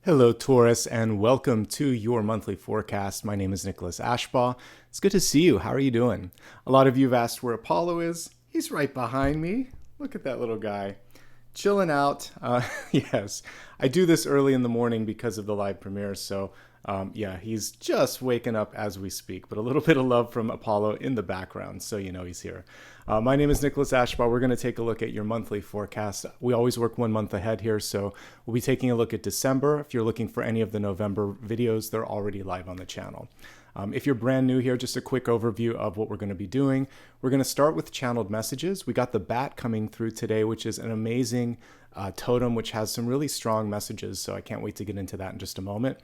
Hello, Taurus, and welcome to your monthly forecast. My name is Nicholas Ashbaugh. It's good to see you. How are you doing? A lot of you have asked where Apollo is. He's right behind me. Look at that little guy. Chilling out. Yes, I do this early in the morning because of the live premiere, so yeah, he's just waking up as we speak, but a little bit of love from Apollo in the background, so you know he's here. My name is Nicholas Ashbaugh. We're going to take a look at your monthly forecast. We always work 1 month ahead here, so we'll be taking a look at December. If you're looking for any of the November videos, they're already live on the channel. If you're brand new here, just a quick overview of what we're going to be doing. We're going to start with channeled messages. We got the bat coming through today, which is an amazing totem, which has some really strong messages. So I can't wait to get into that in just a moment.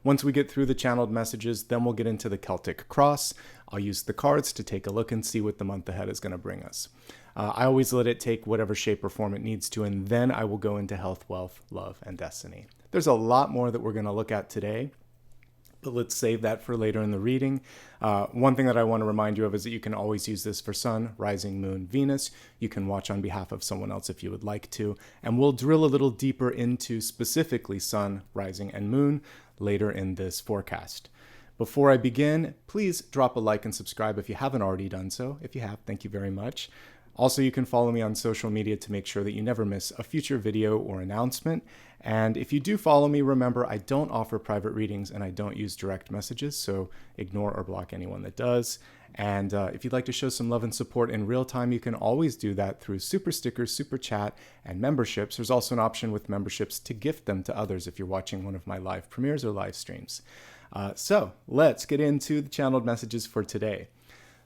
Once we get through the channeled messages, then we'll get into the Celtic Cross. I'll use the cards to take a look and see what the month ahead is going to bring us. I always let it take whatever shape or form it needs to, and then I will go into health, wealth, love, and destiny. There's a lot more that we're going to look at today, but let's save that for later in the reading. One thing that I want to remind you of is that you can always use this for Sun, Rising, Moon, Venus. You can watch on behalf of someone else if you would like to, and we'll drill a little deeper into specifically Sun, Rising, and Moon later in this forecast. Before I begin, please drop a like and subscribe if you haven't already done so. If you have, thank you very much. Also, you can follow me on social media to make sure that you never miss a future video or announcement. And if you do follow me, remember, I don't offer private readings and I don't use direct messages, so ignore or block anyone that does. And if you'd like to show some love and support in real time, you can always do that through SuperStickers, Super Chat, and memberships. There's also an option with memberships to gift them to others if you're watching one of my live premieres or live streams. So let's get into the channeled messages for today.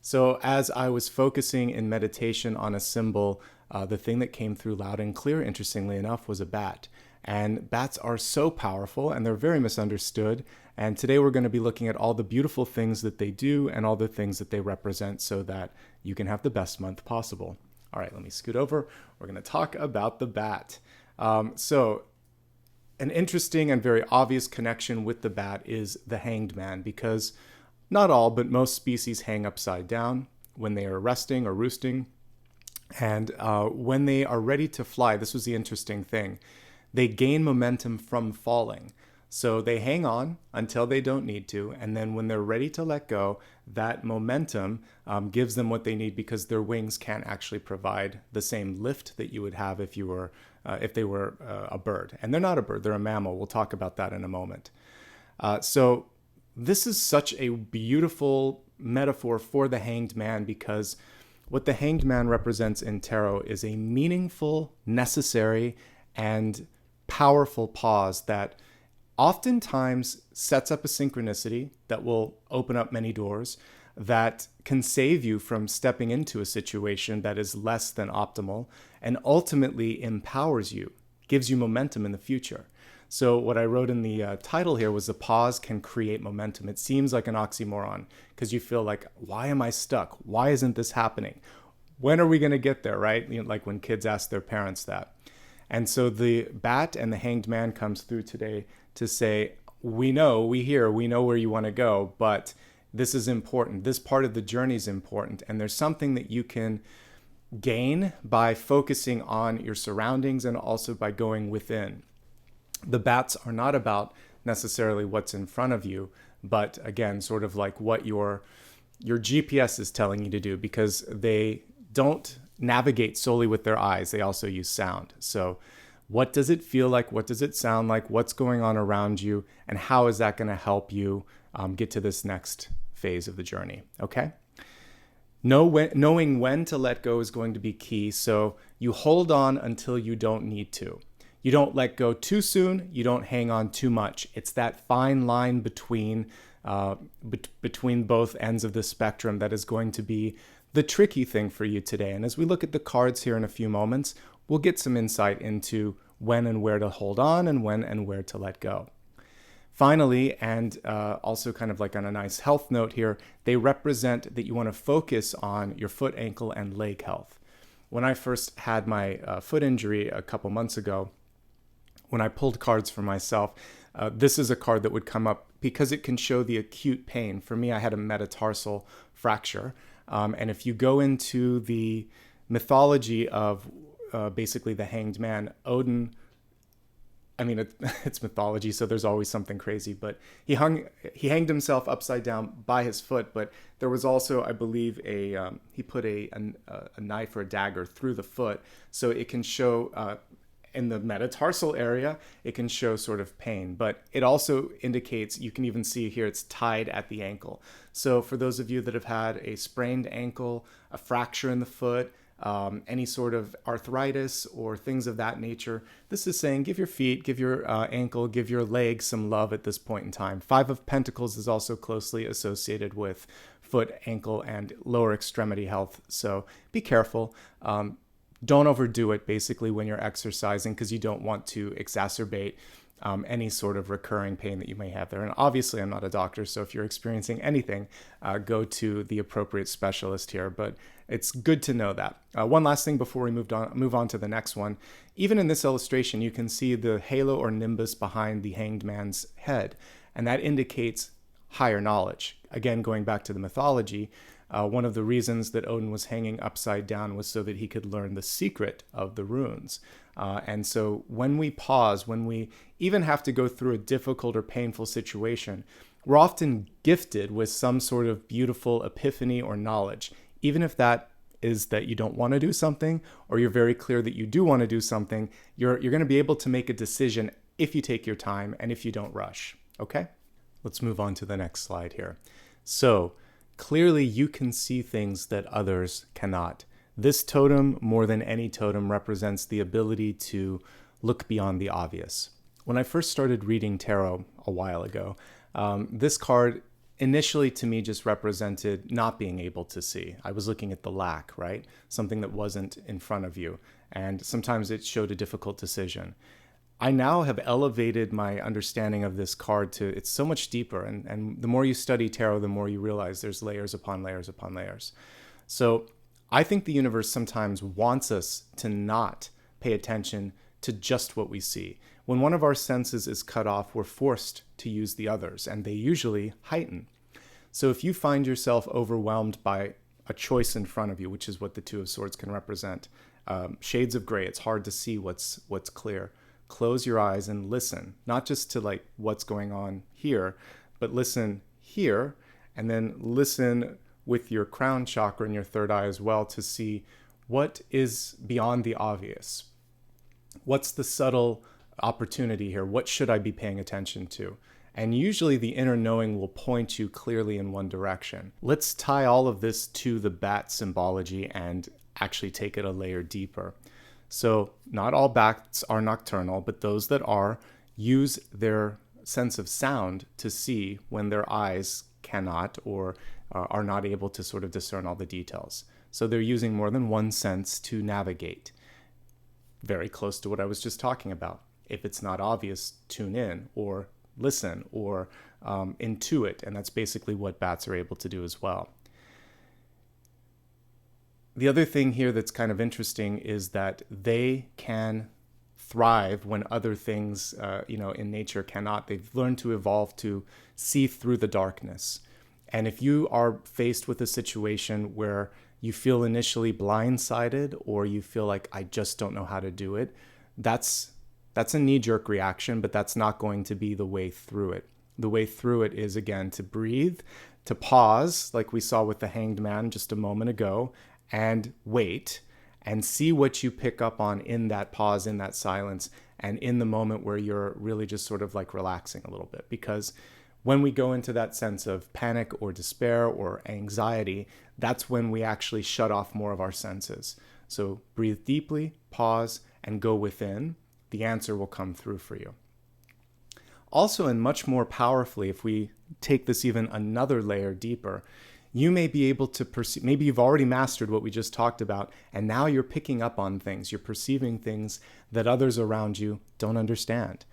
So as I was focusing in meditation on a symbol, the thing that came through loud and clear, interestingly enough, was a bat. And bats are so powerful and they're very misunderstood. And today we're going to be looking at all the beautiful things that they do and all the things that they represent so that you can have the best month possible. All right, let me scoot over. We're going to talk about the bat. So an interesting and very obvious connection with the bat is the hanged man, because not all, but most species hang upside down when they are resting or roosting. And when they are ready to fly, this was the interesting thing, they gain momentum from falling. So they hang on until they don't need to. And then when they're ready to let go, that momentum gives them what they need, because their wings can't actually provide the same lift that you would have if you were, if they were a bird. And they're not a bird, they're a mammal. We'll talk about that in a moment. So this is such a beautiful metaphor for the hanged man, because what the hanged man represents in tarot is a meaningful, necessary, and powerful pause that oftentimes sets up a synchronicity that will open up many doors, that can save you from stepping into a situation that is less than optimal, and ultimately empowers you, gives you momentum in the future. So what I wrote in the title here was, the pause can create momentum. It seems like an oxymoron because you feel like, why am I stuck? Why isn't this happening? When are we going to get there, right? You know, like when kids ask their parents that. And so the bat and the hanged man comes through today to say, we know where you want to go, but this is important. This part of the journey is important. And there's something that you can gain by focusing on your surroundings and also by going within. The bats are not about necessarily what's in front of you, but again, sort of like what your GPS is telling you to do, because they don't navigate solely with their eyes. They also use sound. So what does it feel like? What does it sound like? What's going on around you? And how is that going to help you get to this next phase of the journey? Okay. Knowing when to let go is going to be key. So you hold on until you don't need to. You don't let go too soon. You don't hang on too much. It's that fine line between both ends of the spectrum that is going to be the tricky thing for you today. And as we look at the cards here in a few moments, we'll get some insight into when and where to hold on and when and where to let go. Finally, and also kind of like on a nice health note here, they represent that you want to focus on your foot, ankle, and leg health. When I first had my foot injury a couple months ago, when I pulled cards for myself, this is a card that would come up because it can show the acute pain. For me, I had a metatarsal fracture. And if you go into the mythology of basically the hanged man, Odin I mean, it's mythology, so there's always something crazy. But he hanged himself upside down by his foot. But there was also, I believe, he put a knife or a dagger through the foot, so it can show in the metatarsal area, it can show sort of pain. But it also indicates, you can even see here, it's tied at the ankle. So for those of you that have had a sprained ankle, a fracture in the foot, any sort of arthritis or things of that nature, this is saying give your feet, give your ankle, give your leg some love at this point in time. Five of Pentacles is also closely associated with foot, ankle, and lower extremity health. So be careful. Don't overdo it basically when you're exercising, because you don't want to exacerbate any sort of recurring pain that you may have there. And obviously I'm not a doctor, so if you're experiencing anything, go to the appropriate specialist here. But it's good to know that. One last thing before we move on to the next one. Even in this illustration, you can see the halo or nimbus behind the hanged man's head, and that indicates higher knowledge. Again, going back to the mythology, one of the reasons that Odin was hanging upside down was so that he could learn the secret of the runes. And so when we pause, when we even have to go through a difficult or painful situation, we're often gifted with some sort of beautiful epiphany or knowledge, even if that is that you don't want to do something, or you're very clear that you do want to do something. You're going to be able to make a decision if you take your time and if you don't rush. Okay? Let's move on to the next slide here. So clearly you can see things that others cannot. This totem, more than any totem, represents the ability to look beyond the obvious. When I first started reading tarot a while ago, this card initially to me just represented not being able to see. I was looking at the lack, right? Something that wasn't in front of you. And sometimes it showed a difficult decision. I now have elevated my understanding of this card to, it's so much deeper. And the more you study tarot, the more you realize there's layers upon layers upon layers. So I think the universe sometimes wants us to not pay attention to just what we see. When one of our senses is cut off, we're forced to use the others, and they usually heighten. So if you find yourself overwhelmed by a choice in front of you, which is what the Two of Swords can represent, shades of gray, it's hard to see what's clear. Close your eyes and listen, not just to like what's going on here, but listen here, and then listen with your crown chakra and your third eye as well to see what is beyond the obvious. What's the subtle opportunity here? What should I be paying attention to? And usually the inner knowing will point you clearly in one direction. Let's tie all of this to the bat symbology and actually take it a layer deeper. So not all bats are nocturnal, but those that are use their sense of sound to see when their eyes cannot or are not able to sort of discern all the details. So they're using more than one sense to navigate. Very close to what I was just talking about. If it's not obvious, tune in or listen or intuit, and that's basically what bats are able to do as well. The other thing here that's kind of interesting is that they can thrive when other things, in nature cannot. They've learned to evolve to see through the darkness. And if you are faced with a situation where you feel initially blindsided or you feel like, I just don't know how to do it, that's a knee-jerk reaction, but that's not going to be the way through it. The way through it is, again, to breathe, to pause, like we saw with the Hanged Man just a moment ago, and wait and see what you pick up on in that pause, in that silence, and in the moment where you're really just sort of like relaxing a little bit. Because when we go into that sense of panic or despair or anxiety, that's when we actually shut off more of our senses. So breathe deeply, pause, and go within. The answer will come through for you. Also, and much more powerfully, if we take this even another layer deeper, you may be able to perceive, maybe you've already mastered what we just talked about, and now you're picking up on things, you're perceiving things that others around you don't understand.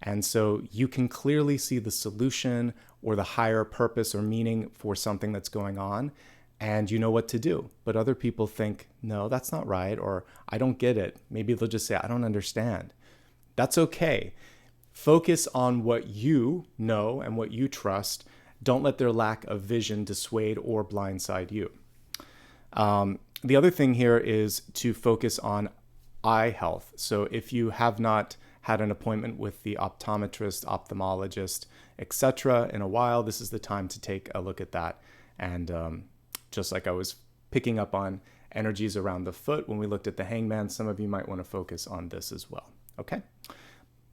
And so you can clearly see the solution or the higher purpose or meaning for something that's going on, and you know what to do. But other people think, no, that's not right, or I don't get it. Maybe they'll just say, I don't understand. That's okay. Focus on what you know and what you trust. Don't let their lack of vision dissuade or blindside you. The other thing here is to focus on eye health. So if you have not had an appointment with the optometrist, ophthalmologist, etc. in a while, this is the time to take a look at that. And just like I was picking up on energies around the foot when we looked at the hangman, some of you might want to focus on this as well. Okay?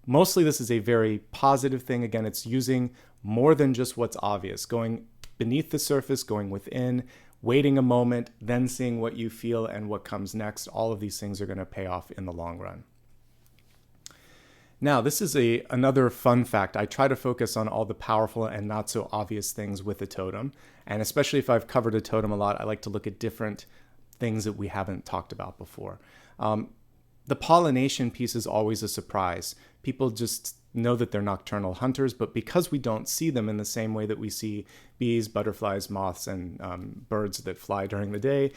Mostly this is a very positive thing. Again, it's using more than just what's obvious, going beneath the surface, going within, waiting a moment, then seeing what you feel and what comes next. All of these things are going to pay off in the long run. Now, this is another fun fact. I try to focus on all the powerful and not so obvious things with a totem. And especially if I've covered a totem a lot, I like to look at different things that we haven't talked about before. The pollination piece is always a surprise. People just know that they're nocturnal hunters, but because we don't see them in the same way that we see bees, butterflies, moths, and birds that fly during the day,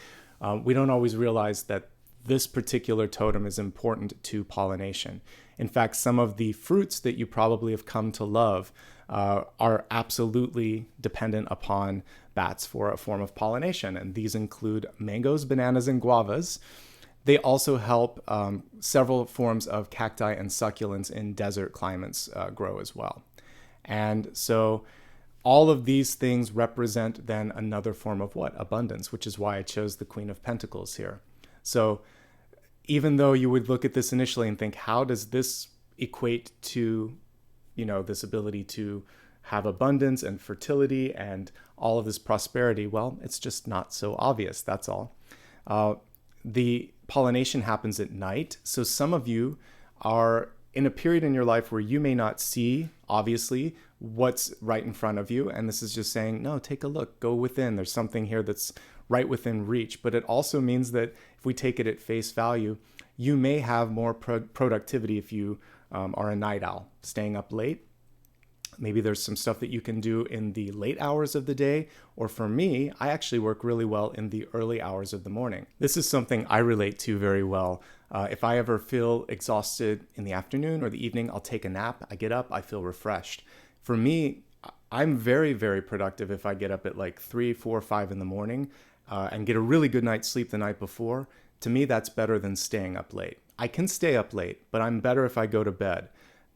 we don't always realize that this particular totem is important to pollination. In fact, some of the fruits that you probably have come to love are absolutely dependent upon bats for a form of pollination, and these include mangoes, bananas, and guavas. They also help several forms of cacti and succulents in desert climates grow as well. And so all of these things represent then another form of what? Abundance, which is why I chose the Queen of Pentacles here. So even though you would look at this initially and think, how does this equate to, this ability to have abundance and fertility and all of this prosperity? Well, it's just not so obvious, that's all. The pollination happens at night. So some of you are in a period in your life where you may not see, obviously, what's right in front of you. And this is just saying, no, take a look, go within. There's something here that's right within reach. But it also means that if we take it at face value, you may have more productivity if you are a night owl, staying up late. Maybe there's some stuff that you can do in the late hours of the day, or for me, I actually work really well in the early hours of the morning. This is something I relate to very well. If I ever feel exhausted in the afternoon or the evening, I'll take a nap. I get up, I feel refreshed. For me, I'm very, very productive if I get up at like 3, 4, 5 in the morning and get a really good night's sleep the night before. To me, that's better than staying up late. I can stay up late, but I'm better if I go to bed.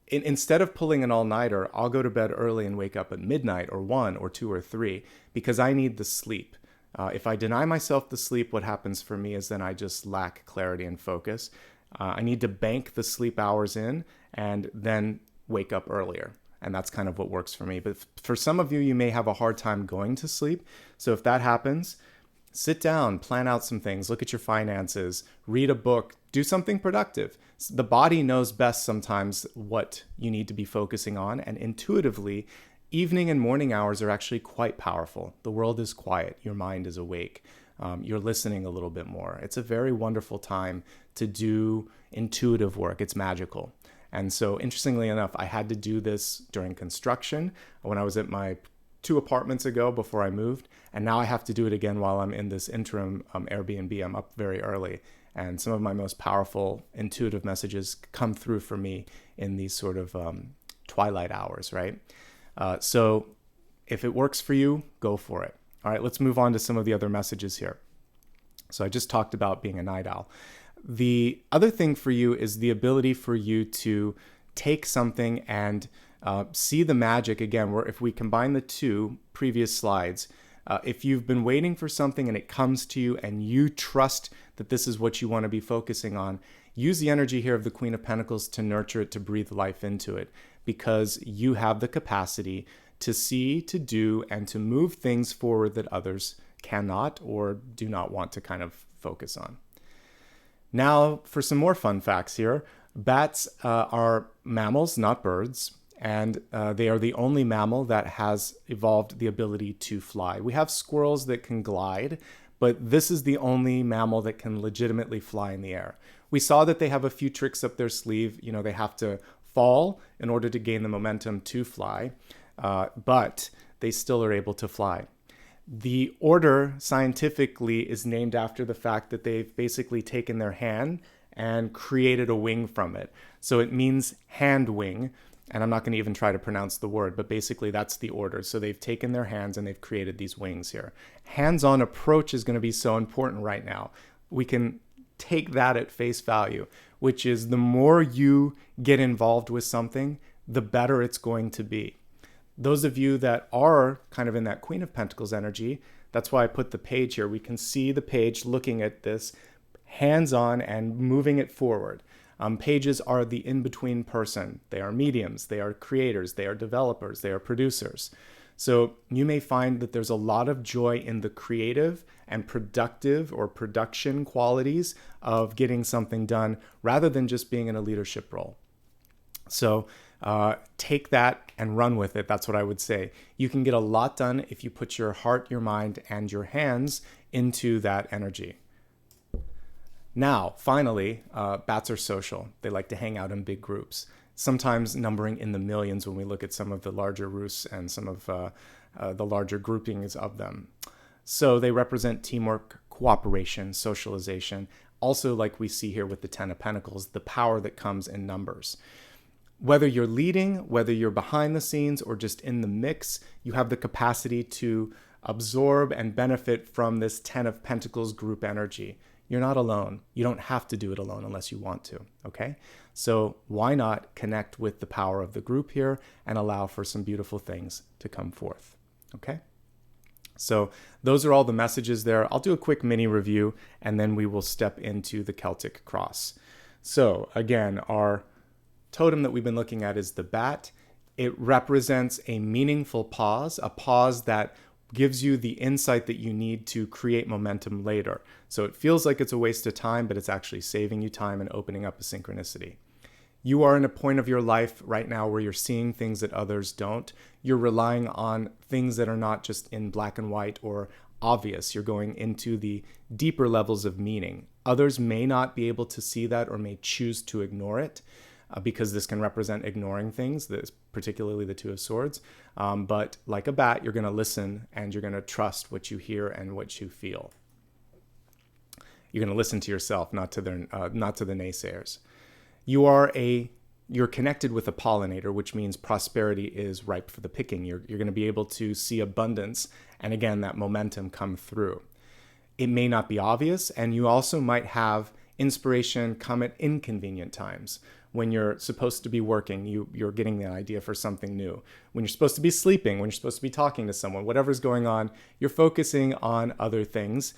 Instead of pulling an all-nighter, I'll go to bed early and wake up at midnight or 1 or 2 or 3 because I need the sleep. If I deny myself the sleep, what happens for me is then I just lack clarity and focus. I need to bank the sleep hours in and then wake up earlier. And that's kind of what works for me. But for some of you, you may have a hard time going to sleep. So if that happens, sit down, plan out some things, look at your finances, read a book, do something productive. The body knows best sometimes what you need to be focusing on, and intuitively, evening and morning hours are actually quite powerful. The world is quiet, your mind is awake, you're listening a little bit more. It's a very wonderful time to do intuitive work. It's magical. And so interestingly enough, I had to do this during construction when I was at my 2 apartments ago before I moved, and now I have to do it again while I'm in this interim Airbnb. I'm up very early, and some of my most powerful intuitive messages come through for me in these sort of twilight hours, right? So if it works for you, go for it. All right, let's move on to some of the other messages here. So I just talked about being a night owl. The other thing for you is the ability for you to take something and see the magic again, where if we combine the 2 previous slides, if you've been waiting for something and it comes to you and you trust that this is what you want to be focusing on, use the energy here of the Queen of Pentacles to nurture it, to breathe life into it, because you have the capacity to see, to do, and to move things forward that others cannot or do not want to kind of focus on. Now for some more fun facts here. Bats are mammals, not birds. And they are the only mammal that has evolved the ability to fly. We have squirrels that can glide, but this is the only mammal that can legitimately fly in the air. We saw that they have a few tricks up their sleeve. They have to fall in order to gain the momentum to fly, but they still are able to fly. The order scientifically is named after the fact that they've basically taken their hand and created a wing from it. So it means hand wing. And I'm not going to even try to pronounce the word, but basically that's the order. So they've taken their hands and they've created these wings here. Hands-on approach is going to be so important right now. We can take that at face value. which is the more you get involved with something, the better it's going to be. Those of you that are kind of in that Queen of Pentacles energy, that's why I put the page here. We can see the page looking at this hands-on and moving it forward. Pages are the in-between person. They are mediums, they are creators, they are developers, they are producers. So you may find that there's a lot of joy in the creative and productive or production qualities of getting something done rather than just being in a leadership role. So take that and run with it. That's what I would say. You can get a lot done if you put your heart, your mind, and your hands into that energy. Now, finally, bats are social. They like to hang out in big groups, sometimes numbering in the millions when we look at some of the larger roosts and some of the larger groupings of them. So they represent teamwork, cooperation, socialization. Also, like we see here with the Ten of Pentacles, the power that comes in numbers. Whether you're leading, whether you're behind the scenes or just in the mix, you have the capacity to absorb and benefit from this Ten of Pentacles group energy. You're not alone. You don't have to do it alone unless you want to, okay? So why not connect with the power of the group here and allow for some beautiful things to come forth, okay? So those are all the messages there. I'll do a quick mini review and then we will step into the Celtic Cross. So again, our totem that we've been looking at is the bat. It represents a meaningful pause, a pause that gives you the insight that you need to create momentum later. So it feels like it's a waste of time, but it's actually saving you time and opening up a synchronicity. You are in a point of your life right now where you're seeing things that others don't. You're relying on things that are not just in black and white or obvious. You're going into the deeper levels of meaning. Others may not be able to see that or may choose to ignore it. Because this can represent ignoring things, particularly the Two of Swords. But like a bat, you're going to listen and you're going to trust what you hear and what you feel. You're going to listen to yourself, not to the naysayers. You're connected with a pollinator, which means prosperity is ripe for the picking. You're going to be able to see abundance and again that momentum come through. It may not be obvious, and you also might have inspiration come at inconvenient times. When you're supposed to be working, you're getting the idea for something new. When you're supposed to be sleeping, when you're supposed to be talking to someone, whatever's going on, you're focusing on other things.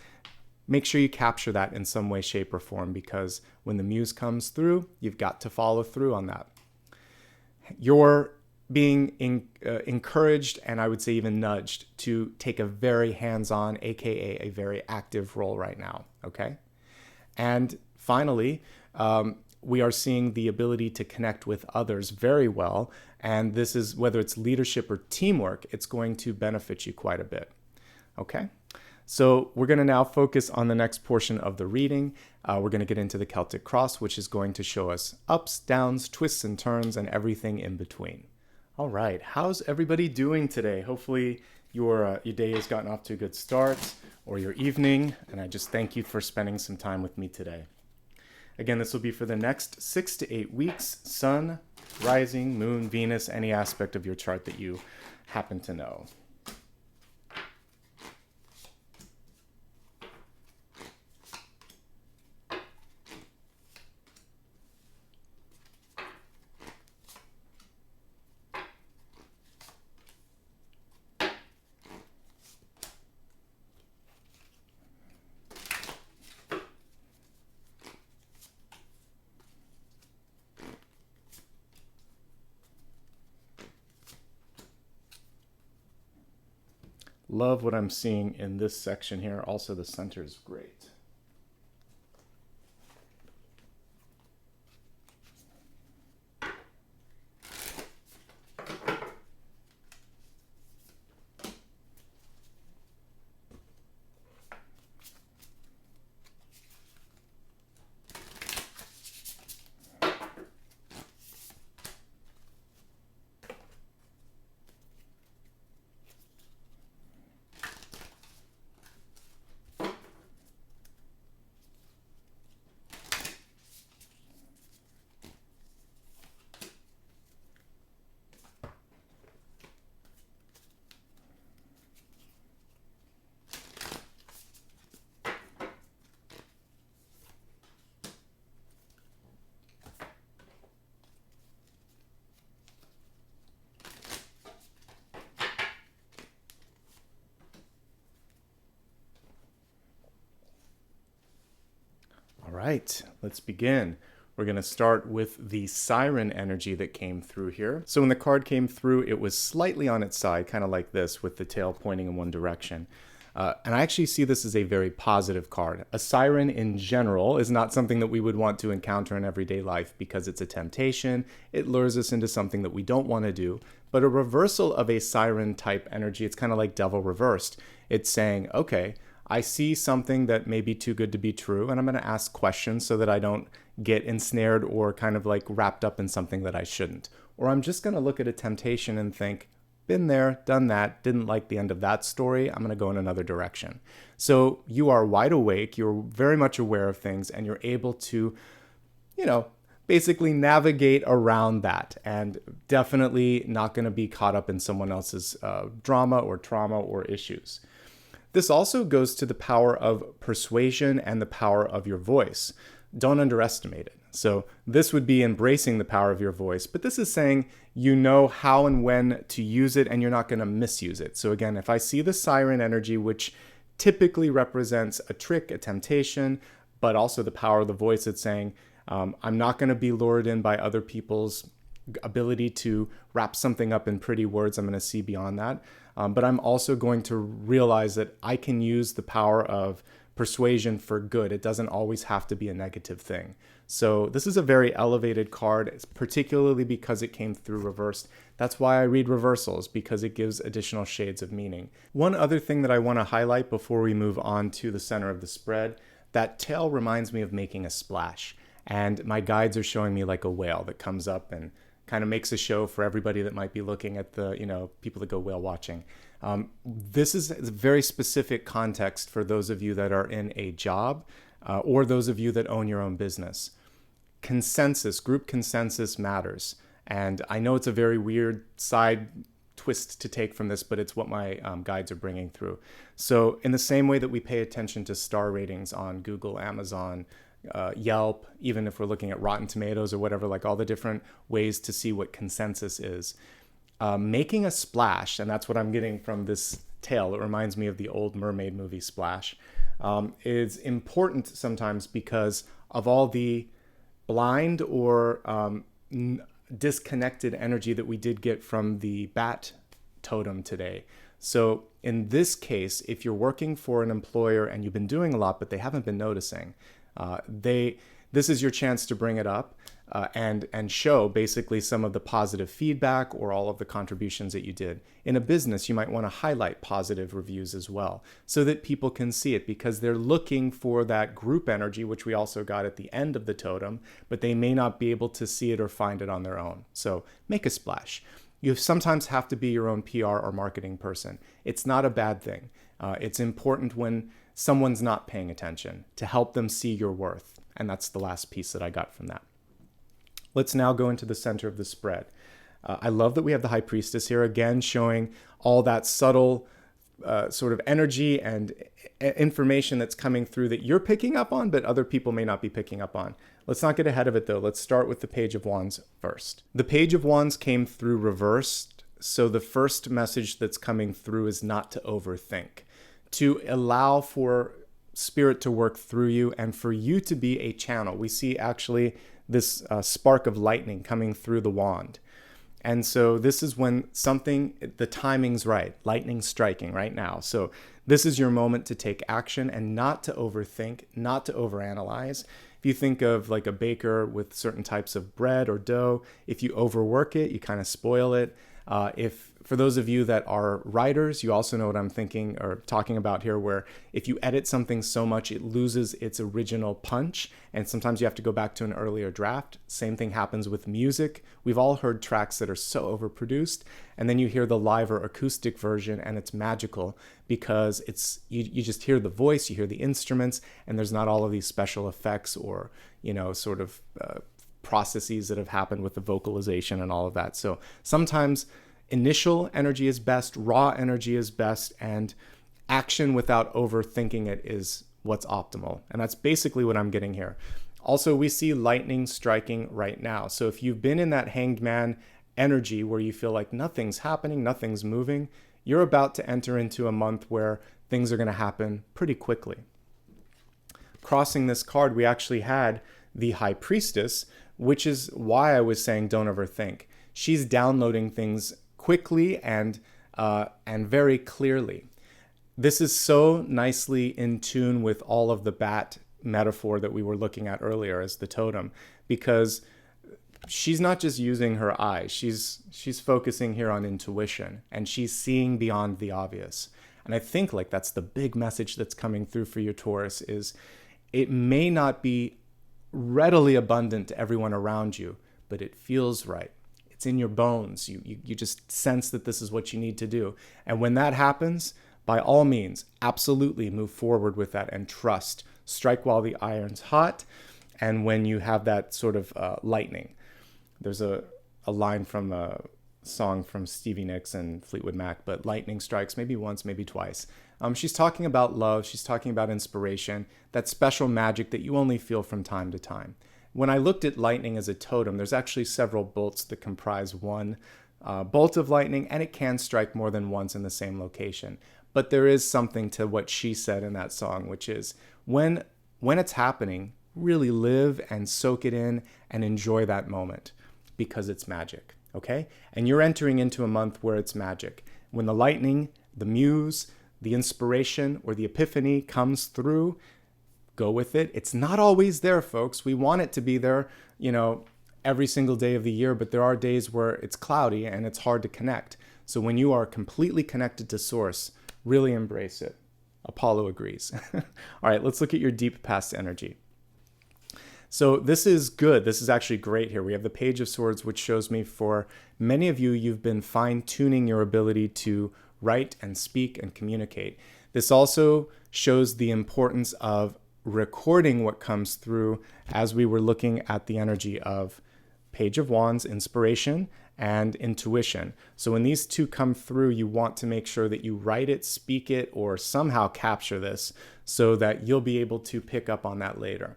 Make sure you capture that in some way, shape, or form, because when the muse comes through, you've got to follow through on that. You're being encouraged, and I would say even nudged, to take a very hands-on, aka a very active role right now, okay? And finally, we are seeing the ability to connect with others very well. And this is, whether it's leadership or teamwork, it's going to benefit you quite a bit. Okay? So we're going to now focus on the next portion of the reading. We're going to get into the Celtic Cross, which is going to show us ups, downs, twists and turns, and everything in between. All right. How's everybody doing today? Hopefully your day has gotten off to a good start, or your evening. And I just thank you for spending some time with me today. Again, this will be for the next 6 to 8 weeks, Sun, Rising, Moon, Venus, any aspect of your chart that you happen to know. Love what I'm seeing in this section here. Also, the center is great. right, let's begin. We're going to start with the siren energy that came through here. So when the card came through, it was slightly on its side, kind of like this, with the tail pointing in one direction. And I actually see this as a very positive card. A siren in general is not something that we would want to encounter in everyday life because it's a temptation. It lures us into something that we don't want to do. But a reversal of a siren type energy, it's kind of like devil reversed. It's saying, okay, I see something that may be too good to be true, and I'm going to ask questions so that I don't get ensnared or kind of like wrapped up in something that I shouldn't. Or I'm just going to look at a temptation and think, been there, done that, didn't like the end of that story, I'm going to go in another direction. So you are wide awake, you're very much aware of things, and you're able to, basically navigate around that, and definitely not going to be caught up in someone else's drama or trauma or issues. This also goes to the power of persuasion and the power of your voice. Don't underestimate it. So this would be embracing the power of your voice, but this is saying you know how and when to use it and you're not going to misuse it. So again, if I see the siren energy, which typically represents a trick, a temptation, but also the power of the voice, it's saying, I'm not going to be lured in by other people's ability to wrap something up in pretty words. I'm going to see beyond that. But I'm also going to realize that I can use the power of persuasion for good. It doesn't always have to be a negative thing. So this is a very elevated card, particularly because it came through reversed. That's why I read reversals, because it gives additional shades of meaning. One other thing that I want to highlight before we move on to the center of the spread, that tail reminds me of making a splash. And my guides are showing me like a whale that comes up and kind of makes a show for everybody that might be looking at the, people that go whale watching. This is a very specific context for those of you that are in a job or those of you that own your own business. Consensus, group consensus matters. And I know it's a very weird side twist to take from this, but it's what my guides are bringing through. So in the same way that we pay attention to star ratings on Google, Amazon, Yelp, even if we're looking at Rotten Tomatoes or whatever, like all the different ways to see what consensus is. Making a splash, and that's what I'm getting from this tail, it reminds me of the old mermaid movie Splash, is important sometimes because of all the blind or disconnected energy that we did get from the bat totem today. So in this case, if you're working for an employer and you've been doing a lot, but they haven't been noticing, this is your chance to bring it up and show basically some of the positive feedback or all of the contributions that you did. In a business, you might want to highlight positive reviews as well so that people can see it, because they're looking for that group energy, which we also got at the end of the totem, but they may not be able to see it or find it on their own. So make a splash. You sometimes have to be your own PR or marketing person. It's not a bad thing. It's important when someone's not paying attention to help them see your worth. And that's the last piece that I got from that. Let's now go into the center of the spread. I love that we have the High Priestess here, again, showing all that subtle sort of energy and information that's coming through that you're picking up on, but other people may not be picking up on. Let's not get ahead of it, though. Let's start with the Page of Wands first. The Page of Wands came through reversed, so the first message that's coming through is not to overthink, to allow for Spirit to work through you and for you to be a channel. We see actually this spark of lightning coming through the wand. And so this is when the timing's right, lightning striking right now. So this is your moment to take action and not to overthink, not to overanalyze. If you think of like a baker with certain types of bread or dough, if you overwork it, you kind of spoil it. For those of you that are writers, you also know what I'm thinking or talking about here, where if you edit something so much, it loses its original punch. And sometimes you have to go back to an earlier draft. Same thing happens with music. We've all heard tracks that are so overproduced, and then you hear the live or acoustic version and it's magical because you just hear the voice, you hear the instruments, and there's not all of these special effects or, sort of processes that have happened with the vocalization and all of that. So sometimes initial energy is best, raw energy is best, and action without overthinking it is what's optimal. And that's basically what I'm getting here. Also, we see lightning striking right now. So if you've been in that hanged man energy where you feel like nothing's happening, nothing's moving, you're about to enter into a month where things are going to happen pretty quickly. crossing this card, we actually had the High Priestess, which is why I was saying don't overthink. She's downloading things quickly and very clearly. This is so nicely in tune with all of the bat metaphor that we were looking at earlier as the totem, because she's not just using her eyes. She's focusing here on intuition, and she's seeing beyond the obvious. And I think like that's the big message that's coming through for your Taurus is it may not be readily abundant to everyone around you, but it feels right. It's in your bones. You just sense that this is what you need to do. And when that happens, by all means, absolutely move forward with that and trust. Strike while the iron's hot. And when you have that sort of lightning, there's a line from a song from Stevie Nicks and Fleetwood Mac, but lightning strikes maybe once, maybe twice. She's talking about love. She's talking about inspiration, that special magic that you only feel from time to time. When I looked at lightning as a totem, there's actually several bolts that comprise one bolt of lightning, and it can strike more than once in the same location. But there is something to what she said in that song, which is when it's happening, really live and soak it in and enjoy that moment because it's magic, okay? And you're entering into a month where it's magic. When the lightning, the muse, the inspiration, or the epiphany comes through, go with it. It's not always there, folks. We want it to be there, every single day of the year, but there are days where it's cloudy and it's hard to connect. So when you are completely connected to Source, really embrace it. Apollo agrees. All right, let's look at your deep past energy. So this is good. This is actually great here. We have the Page of Swords, which shows me for many of you, you've been fine-tuning your ability to write and speak and communicate. This also shows the importance of recording what comes through as we were looking at the energy of Page of Wands, inspiration, and intuition. So when these two come through, you want to make sure that you write it, speak it, or somehow capture this so that you'll be able to pick up on that later.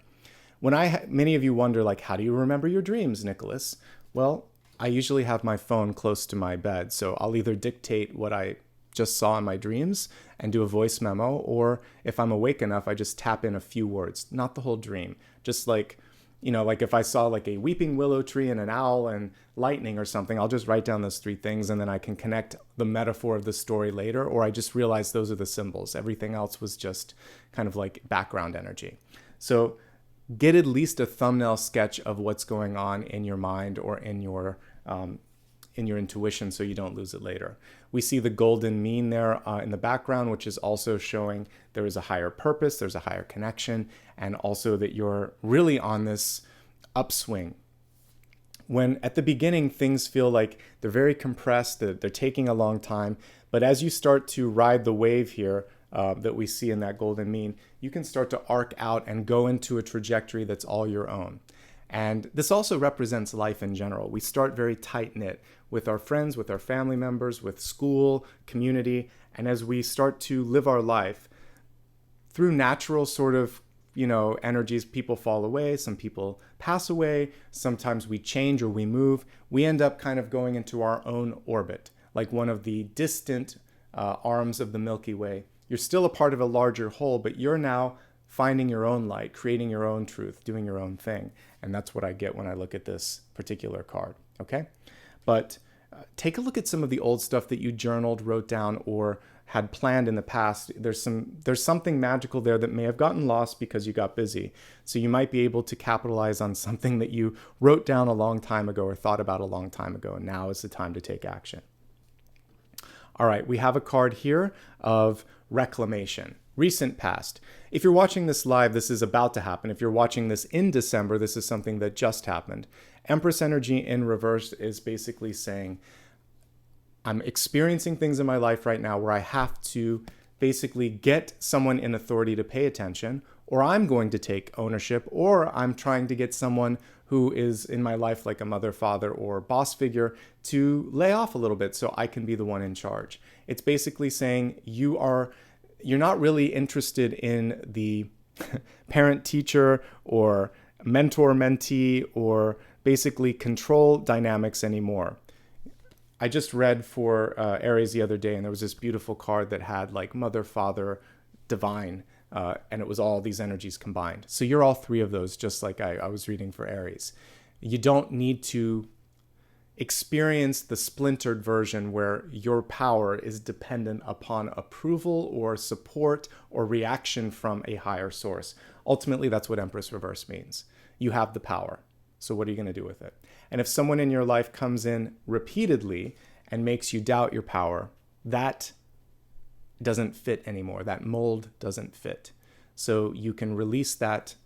Many of you wonder, like, how do you remember your dreams, Nicholas? Well, I usually have my phone close to my bed, so I'll either dictate what I just saw in my dreams and do a voice memo, or if I'm awake enough, I just tap in a few words, not the whole dream. Just like, like if I saw like a weeping willow tree and an owl and lightning or something, I'll just write down those three things and then I can connect the metaphor of the story later, or I just realize those are the symbols. Everything else was just kind of like background energy. So get at least a thumbnail sketch of what's going on in your mind or in your intuition so you don't lose it later. We see the golden mean there in the background, which is also showing there is a higher purpose, there's a higher connection, and also that you're really on this upswing. When at the beginning things feel like they're very compressed, they're taking a long time, but as you start to ride the wave here that we see in that golden mean, you can start to arc out and go into a trajectory that's all your own. And this also represents life in general. We start very tight-knit with our friends, with our family members, with school, community, and as we start to live our life through natural sort of, energies, people fall away, some people pass away, sometimes we change or we move. We end up kind of going into our own orbit, like one of the distant arms of the Milky Way. You're still a part of a larger whole, but you're now finding your own light, creating your own truth, doing your own thing. And that's what I get when I look at this particular card, okay? But take a look at some of the old stuff that you journaled, wrote down, or had planned in the past. There's something magical there that may have gotten lost because you got busy. So you might be able to capitalize on something that you wrote down a long time ago or thought about a long time ago, and now is the time to take action. All right, we have a card here of reclamation, recent past. If you're watching this live, this is about to happen. If you're watching this in December, this is something that just happened. Empress energy in reverse is basically saying, I'm experiencing things in my life right now where I have to basically get someone in authority to pay attention, or I'm going to take ownership, or I'm trying to get someone who is in my life like a mother, father, or boss figure to lay off a little bit so I can be the one in charge. It's basically saying you're not really interested in the parent-teacher or mentor-mentee or basically control dynamics anymore. I just read for Aries the other day, and there was this beautiful card that had like mother, father, divine and it was all these energies combined. So you're all three of those, just like I was reading for Aries. You don't need to experience the splintered version where your power is dependent upon approval or support or reaction from a higher source. Ultimately, that's what Empress Reverse means. You have the power. So what are you going to do with it? And if someone in your life comes in repeatedly and makes you doubt your power, that doesn't fit anymore. That mold doesn't fit. So you can release that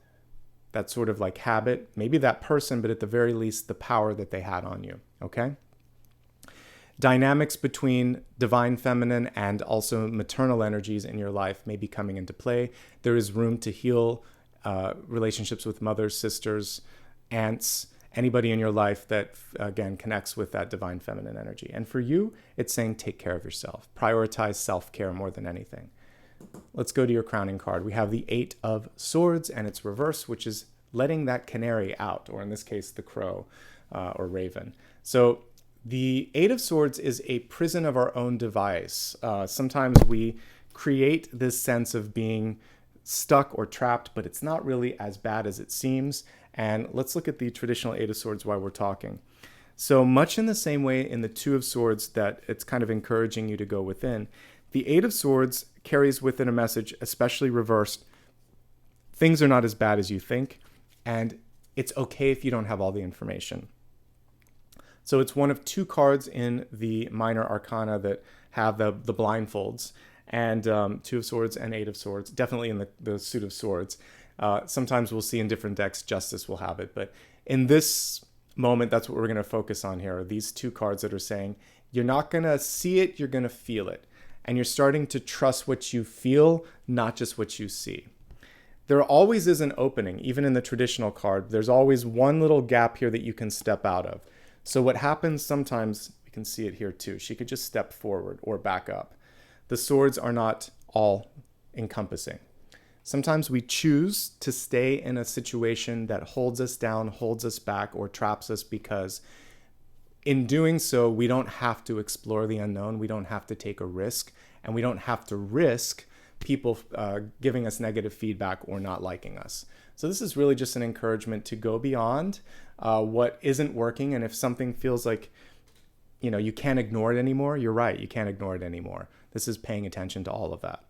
sort of like habit, maybe that person, but at the very least, the power that they had on you. Okay? Dynamics between divine feminine and also maternal energies in your life may be coming into play. There is room to heal relationships with mothers, sisters, aunts, anybody in your life that, again, connects with that divine feminine energy. And for you, it's saying take care of yourself. Prioritize self-care more than anything. Let's go to your crowning card. We have the Eight of Swords and its reverse, which is letting that canary out, or in this case, the crow or raven. So the Eight of Swords is a prison of our own device. Sometimes we create this sense of being stuck or trapped, but it's not really as bad as it seems. And let's look at the traditional Eight of Swords while we're talking. So much in the same way in the Two of Swords that it's kind of encouraging you to go within, the Eight of Swords carries within a message, especially reversed, things are not as bad as you think, and it's okay if you don't have all the information. So it's one of two cards in the minor arcana that have the blindfolds, and Two of Swords and Eight of Swords, definitely in the Suit of Swords. Sometimes we'll see in different decks, Justice will have it, but in this moment, that's what we're going to focus on here, are these two cards that are saying, you're not going to see it, you're going to feel it. And you're starting to trust what you feel, not just what you see. There always is an opening, even in the traditional card. There's always one little gap here that you can step out of. So what happens sometimes, you can see it here too, she could just step forward or back up. The swords are not all encompassing. Sometimes we choose to stay in a situation that holds us down, holds us back, or traps us because in doing so, we don't have to explore the unknown. We don't have to take a risk, and we don't have to risk people giving us negative feedback or not liking us. So this is really just an encouragement to go beyond what isn't working. And if something feels like, you can't ignore it anymore, you're right. You can't ignore it anymore. This is paying attention to all of that.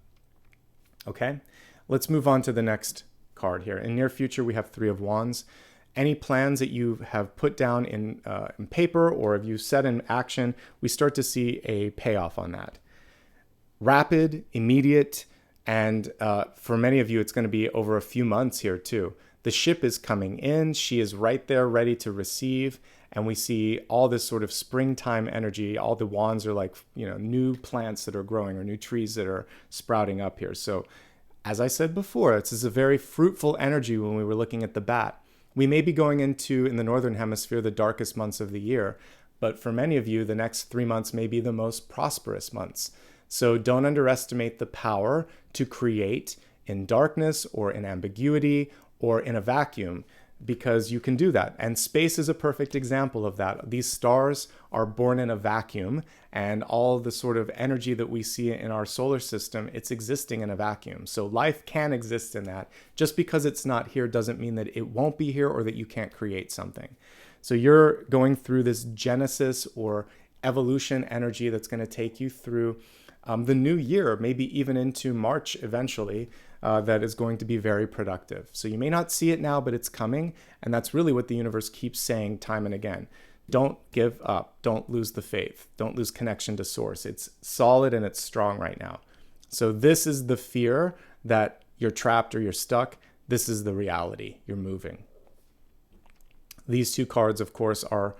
Okay, let's move on to the next card here. In near future, we have Three of Wands. Any plans that you have put down in paper or have you set in action, we start to see a payoff on that. Rapid, immediate, and for many of you, it's going to be over a few months here too. The ship is coming in. She is right there ready to receive. And we see all this sort of springtime energy. All the wands are like, new plants that are growing or new trees that are sprouting up here. So as I said before, this is a very fruitful energy when we were looking at the bat. We may be going into, in the Northern Hemisphere, the darkest months of the year, but for many of you, the next 3 months may be the most prosperous months. So don't underestimate the power to create in darkness or in ambiguity or in a vacuum, because you can do that. And space is a perfect example of that. These stars are born in a vacuum, and all the sort of energy that we see in our solar system, it's existing in a vacuum. So life can exist in that. Just because it's not here doesn't mean that it won't be here or that you can't create something. So you're going through this genesis or evolution energy that's going to take you through the new year, maybe even into March eventually, that is going to be very productive. So you may not see it now, but it's coming. And that's really what the universe keeps saying time and again. Don't give up. Don't lose the faith. Don't lose connection to source. It's solid and it's strong right now. So this is the fear that you're trapped or you're stuck. This is the reality. You're moving. These two cards, of course, are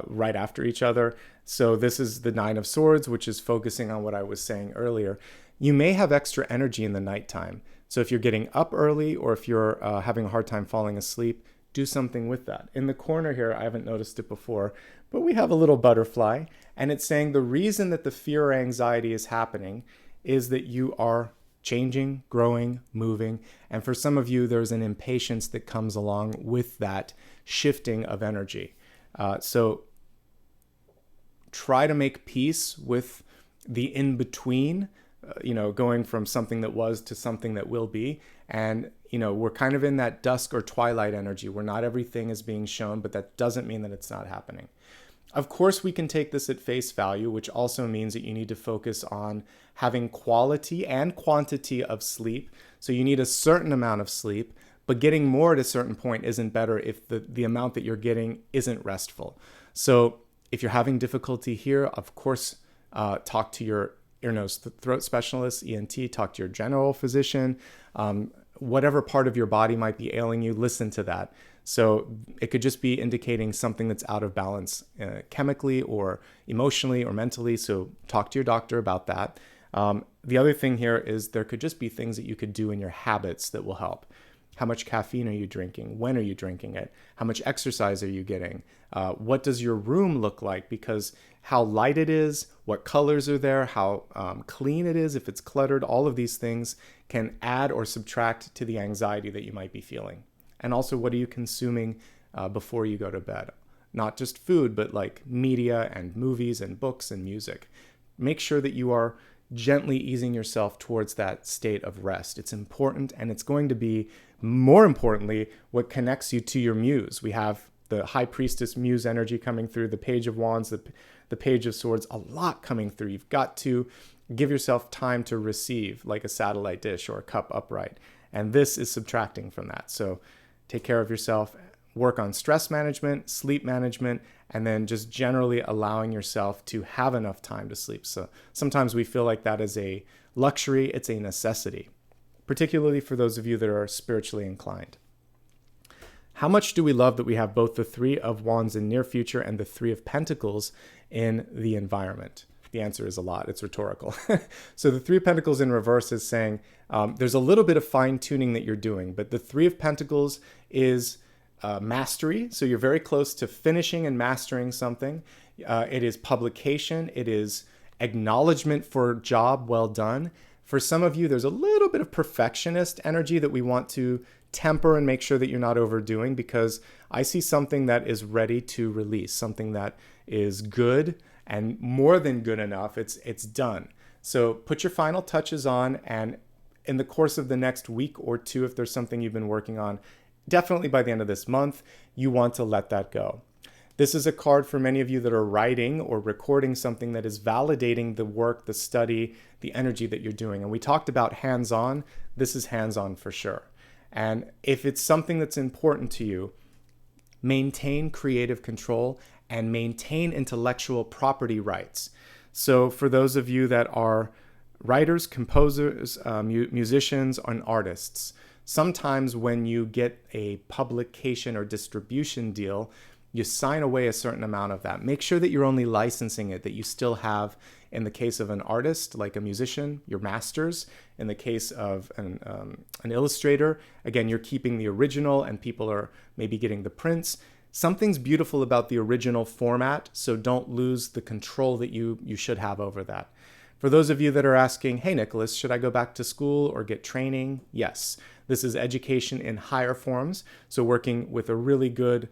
right after each other. So this is the Nine of Swords, which is focusing on what I was saying earlier. You may have extra energy in the nighttime. So if you're getting up early or if you're having a hard time falling asleep, do something with that. In the corner here, I haven't noticed it before, but we have a little butterfly, and it's saying the reason that the fear or anxiety is happening is that you are changing, growing, moving. And for some of you, there's an impatience that comes along with that shifting of energy. So try to make peace with the in-between going from something that was to something that will be. And, we're kind of in that dusk or twilight energy where not everything is being shown, but that doesn't mean that it's not happening. Of course, we can take this at face value, which also means that you need to focus on having quality and quantity of sleep. So you need a certain amount of sleep, but getting more at a certain point isn't better if the amount that you're getting isn't restful. So if you're having difficulty here, of course, talk to your ear, nose, throat specialist, ENT, talk to your general physician. Whatever part of your body might be ailing you, listen to that. So it could just be indicating something that's out of balance chemically or emotionally or mentally. So talk to your doctor about that. The other thing here is there could just be things that you could do in your habits that will help. How much caffeine are you drinking? When are you drinking it? How much exercise are you getting? What does your room look like? Because how light it is, what colors are there, how clean it is, if it's cluttered, all of these things can add or subtract to the anxiety that you might be feeling. And also, what are you consuming before you go to bed? Not just food, but like media and movies and books and music. Make sure that you are gently easing yourself towards that state of rest. It's important, and it's going to be, more importantly, what connects you to your muse. We have the High Priestess muse energy coming through, the Page of Wands, the Page of Swords, a lot coming through. You've got to give yourself time to receive, like a satellite dish or a cup upright. And this is subtracting from that. So take care of yourself, work on stress management, sleep management, and then just generally allowing yourself to have enough time to sleep. So sometimes we feel like that is a luxury, it's a necessity, particularly for those of you that are spiritually inclined. How much do we love that we have both the Three of Wands in near future and the Three of Pentacles in the environment? The answer is a lot. It's rhetorical. So the Three of Pentacles in reverse is saying there's a little bit of fine tuning that you're doing, but the Three of Pentacles is mastery. So you're very close to finishing and mastering something. It is publication. It is acknowledgement for job well done. For some of you, there's a little bit of perfectionist energy that we want to temper and make sure that you're not overdoing, because I see something that is ready to release, something that is good and more than good enough. It's done. So put your final touches on, and in the course of the next week or two, if there's something you've been working on, definitely by the end of this month, you want to let that go. This is a card for many of you that are writing or recording something that is validating the work, the study, the energy that you're doing. And we talked about hands-on. This is hands-on for sure. And if it's something that's important to you, maintain creative control and maintain intellectual property rights. So for those of you that are writers, composers, musicians, and artists, sometimes when you get a publication or distribution deal, you sign away a certain amount of that. Make sure that you're only licensing it, that you still have, in the case of an artist, like a musician, your masters. In the case of an illustrator, again, you're keeping the original and people are maybe getting the prints. Something's beautiful about the original format, so don't lose the control that you should have over that. For those of you that are asking, hey, Nicholas, should I go back to school or get training? Yes. This is education in higher forms, so working with a really good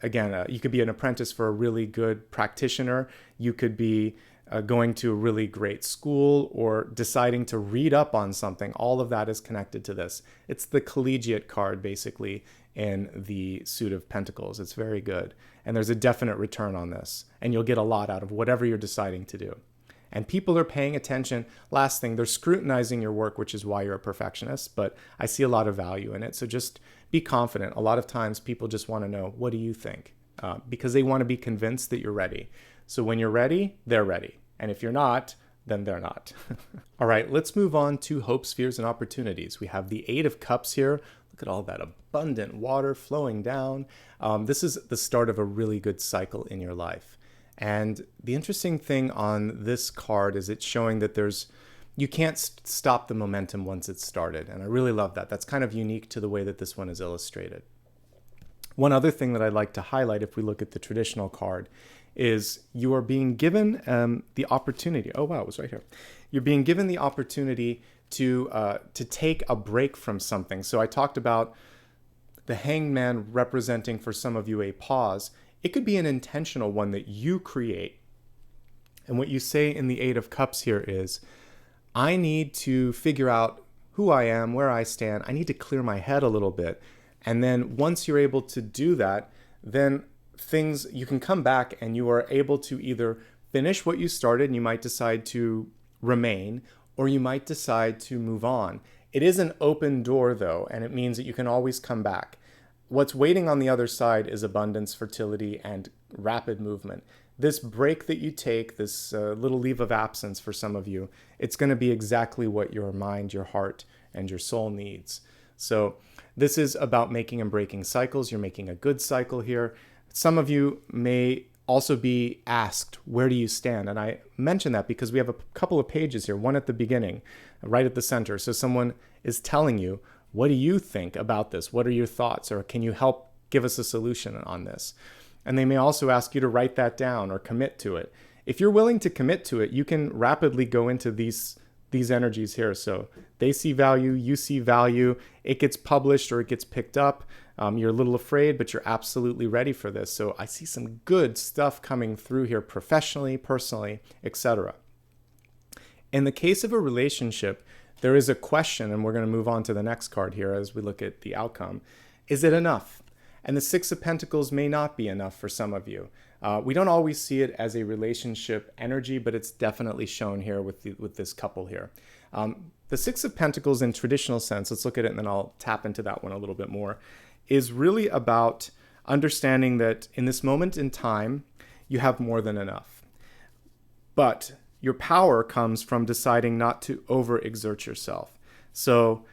you could be an apprentice for a really good practitioner. You could be going to a really great school or deciding to read up on something. All of that is connected to this. It's the collegiate card, basically, in the suit of Pentacles. It's very good. And there's a definite return on this. And you'll get a lot out of whatever you're deciding to do. And people are paying attention. Last thing, they're scrutinizing your work, which is why you're a perfectionist. But I see a lot of value in it. So just be confident. A lot of times people just want to know, what do you think? Because they want to be convinced that you're ready. So when you're ready, they're ready. And if you're not, then they're not. All right, let's move on to hopes, fears, and opportunities. We have the Eight of Cups here. Look at all that abundant water flowing down. This is the start of a really good cycle in your life. And the interesting thing on this card is it's showing that you can't stop the momentum once it's started. And I really love that. That's kind of unique to the way that this one is illustrated. One other thing that I'd like to highlight, if we look at the traditional card, is you are being given the opportunity. Oh, wow, it was right here. You're being given the opportunity to take a break from something. So I talked about the Hanged Man representing for some of you a pause. It could be an intentional one that you create. And what you say in the Eight of Cups here is, I need to figure out who I am, where I stand. I need to clear my head a little bit. And then once you're able to do that, then you can come back and you are able to either finish what you started and you might decide to remain, or you might decide to move on. It is an open door though, and it means that you can always come back. What's waiting on the other side is abundance, fertility, and rapid movement. This break that you take, this little leave of absence for some of you, it's going to be exactly what your mind, your heart, and your soul needs. So this is about making and breaking cycles. You're making a good cycle here. Some of you may also be asked, where do you stand? And I mention that because we have a couple of pages here, one at the beginning, right at the center. So someone is telling you, what do you think about this? What are your thoughts? Or can you help give us a solution on this? And they may also ask you to write that down or commit to it. If you're willing to commit to it, you can rapidly go into these energies here. So they see value, you see value, it gets published or it gets picked up. You're a little afraid, but you're absolutely ready for this. So I see some good stuff coming through here professionally, personally, etc. In the case of a relationship, there is a question, and we're going to move on to the next card here as we look at the outcome. Is it enough? And the Six of Pentacles may not be enough for some of you. We don't always see it as a relationship energy, but it's definitely shown here with this couple here. The Six of Pentacles in traditional sense, let's look at it and then I'll tap into that one a little bit more, is really about understanding that in this moment in time, you have more than enough. But your power comes from deciding not to overexert yourself. So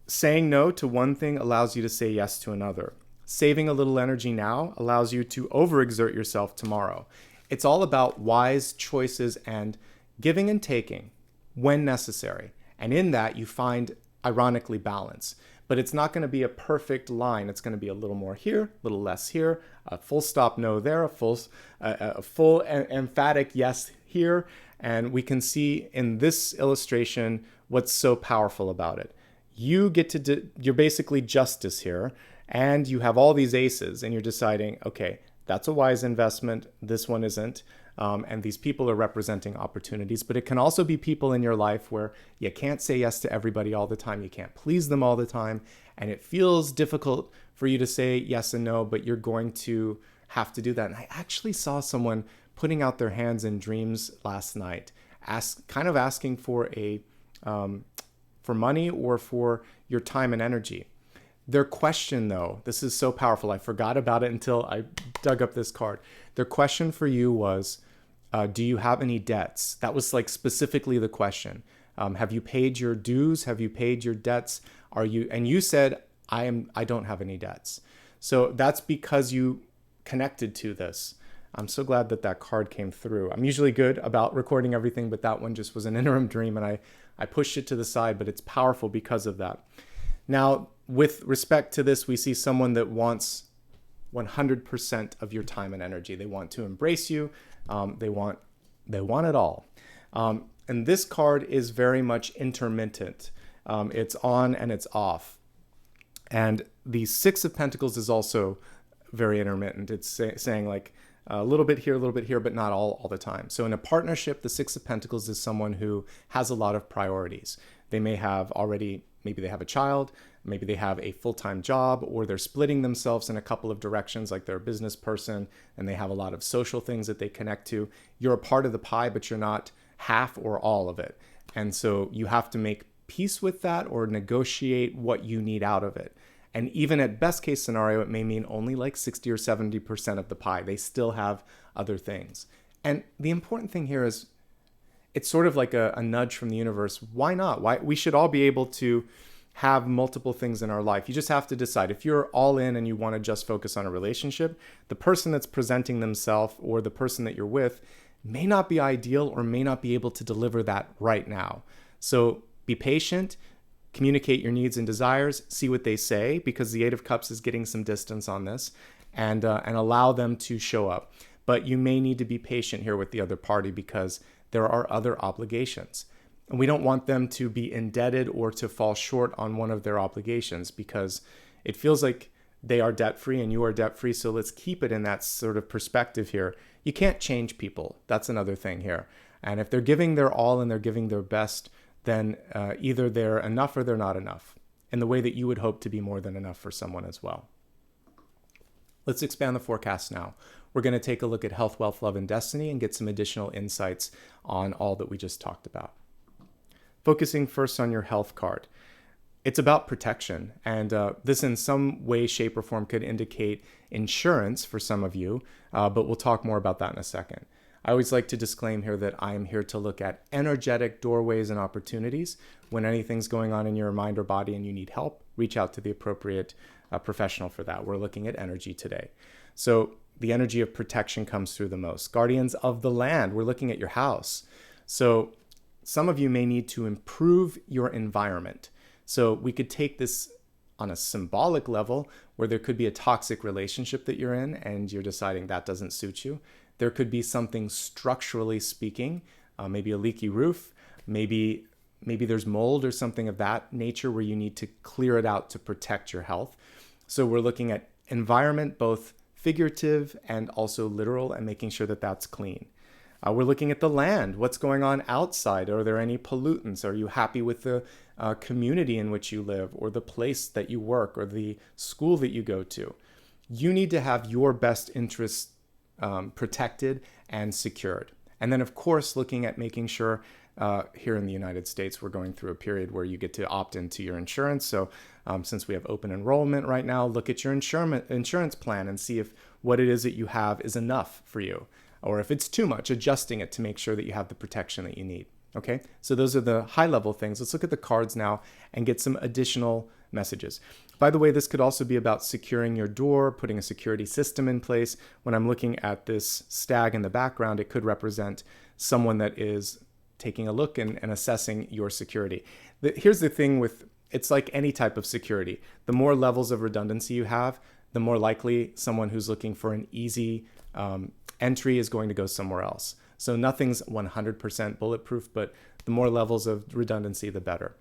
saying no to one thing allows you to say yes to another. Saving a little energy now allows you to overexert yourself tomorrow. It's all about wise choices and giving and taking when necessary. And in that, you find, ironically, balance. But it's not going to be a perfect line. It's going to be a little more here, a little less here, a full stop no there, a full emphatic yes here. And we can see in this illustration what's so powerful about it. You get to, you're basically justice here, and you have all these aces, and you're deciding, okay, that's a wise investment, this one isn't, and these people are representing opportunities. But it can also be people in your life where you can't say yes to everybody all the time, you can't please them all the time, and it feels difficult for you to say yes and no, but you're going to have to do that. And I actually saw someone putting out their hands in dreams last night, kind of asking for for money or for your time and energy. Their question, though, this is so powerful. I forgot about it until I dug up this card. Their question for you was, do you have any debts? That was like specifically the question. Have you paid your dues? Have you paid your debts? And you said, I don't have any debts. So that's because you connected to this. I'm so glad that card came through. I'm usually good about recording everything, but that one just was an interim dream, and I pushed it to the side, but it's powerful because of that. Now, with respect to this, we see someone that wants 100% of your time and energy. They want to embrace you. They want it all. And this card is very much intermittent. It's on and it's off. And the Six of Pentacles is also very intermittent. It's saying like a little bit here, but not all the time. So in a partnership, the Six of Pentacles is someone who has a lot of priorities. They may have maybe they have a child, maybe they have a full-time job, or they're splitting themselves in a couple of directions, like they're a business person and they have a lot of social things that they connect to. You're a part of the pie, but you're not half or all of it. And so you have to make peace with that or negotiate what you need out of it. And even at best case scenario, it may mean only like 60 or 70% of the pie. They still have other things. And the important thing here is it's sort of like a nudge from the universe. Why not? We should all be able to have multiple things in our life. You just have to decide. If you're all in and you want to just focus on a relationship, the person that's presenting themselves or the person that you're with may not be ideal or may not be able to deliver that right now. So be patient, communicate your needs and desires, see what they say, because the Eight of Cups is getting some distance on this, and allow them to show up. But you may need to be patient here with the other party because there are other obligations. And we don't want them to be indebted or to fall short on one of their obligations because it feels like they are debt-free and you are debt-free. So let's keep it in that sort of perspective here. You can't change people. That's another thing here. And if they're giving their all and they're giving their best, then either they're enough or they're not enough, in the way that you would hope to be more than enough for someone as well. Let's expand the forecast now. We're going to take a look at health, wealth, love, and destiny and get some additional insights on all that we just talked about. Focusing first on your health card. It's about protection, and this in some way, shape, or form could indicate insurance for some of you, but we'll talk more about that in a second. I always like to disclaim here that I am here to look at energetic doorways and opportunities. When anything's going on in your mind or body and you need help, reach out to the appropriate professional for that. We're looking at energy today. So the energy of protection comes through the most. Guardians of the land, we're looking at your house. So some of you may need to improve your environment. So we could take this on a symbolic level where there could be a toxic relationship that you're in and you're deciding that doesn't suit you. There could be something structurally speaking, maybe a leaky roof, maybe there's mold or something of that nature where you need to clear it out to protect your health. So we're looking at environment, both figurative and also literal, and making sure that that's clean. We're looking at the land. What's going on outside? Are there any pollutants? Are you happy with the community in which you live, or the place that you work, or the school that you go to? You need to have your best interests protected and secured. And then, of course, looking at making sure here in the United States, we're going through a period where you get to opt into your insurance. So since we have open enrollment right now, look at your insurance plan and see if what it is that you have is enough for you. Or if it's too much, adjusting it to make sure that you have the protection that you need. Okay, so those are the high level things. Let's look at the cards now and get some additional messages. By the way, this could also be about securing your door, putting a security system in place. When I'm looking at this stag in the background, it could represent someone that is taking a look and assessing your security. Here's the thing with, it's like any type of security. The more levels of redundancy you have, the more likely someone who's looking for an easy entry is going to go somewhere else. So nothing's 100% bulletproof, but the more levels of redundancy, the better.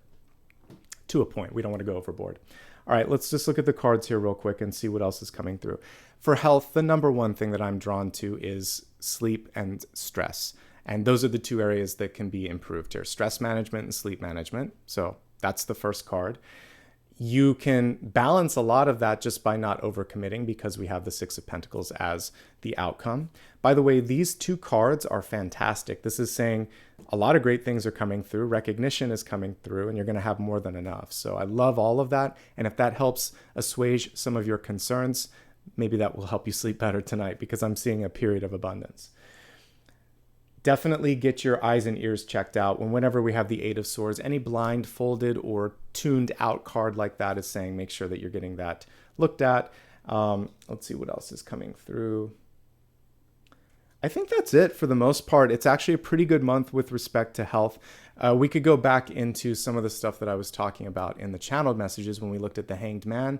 To a point. We don't want to go overboard. All right, let's just look at the cards here real quick and see what else is coming through. For health, the number one thing that I'm drawn to is sleep and stress. And those are the two areas that can be improved here, stress management and sleep management. So that's the first card. You can balance a lot of that just by not overcommitting, because we have the Six of Pentacles as the outcome. By the way, these two cards are fantastic. This is saying a lot of great things are coming through. Recognition is coming through, and you're going to have more than enough. So I love all of that. And if that helps assuage some of your concerns, maybe that will help you sleep better tonight, because I'm seeing a period of abundance. Definitely get your eyes and ears checked out. Whenever we have the Eight of Swords, any blindfolded or tuned out card like that is saying make sure that you're getting that looked at. Let's see what else is coming through. I think that's it for the most part. It's actually a pretty good month with respect to health. We could go back into some of the stuff that I was talking about in the channeled messages when we looked at the Hanged Man,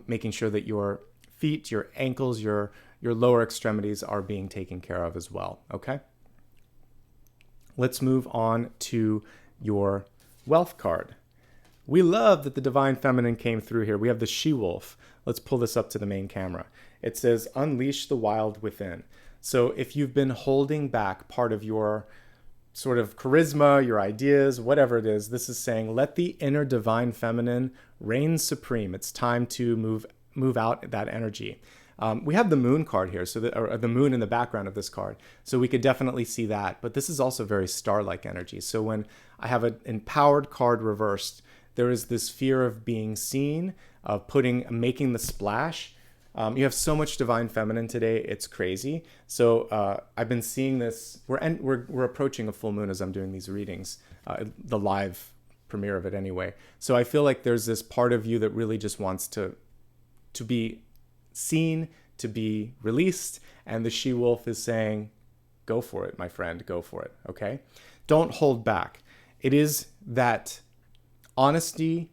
making sure that your feet, your ankles, your lower extremities are being taken care of as well. Okay. Let's move on to your wealth card. We love that the Divine Feminine came through here. We have the She-Wolf. Let's pull this up to the main camera. It says, unleash the wild within. So if you've been holding back part of your sort of charisma, your ideas, whatever it is, this is saying, let the inner Divine Feminine reign supreme. It's time to move out that energy. We have the moon card here, so or the moon in the background of this card. So we could definitely see that. But this is also very star-like energy. So when I have an empowered card reversed, there is this fear of being seen, of making the splash. You have so much Divine Feminine today, it's crazy. So I've been seeing this. We're approaching a full moon as I'm doing these readings, the live premiere of it anyway. So I feel like there's this part of you that really just wants to be seen, to be released, and the She-Wolf is saying, go for it, my friend, go for it, okay? Don't hold back. It is that honesty,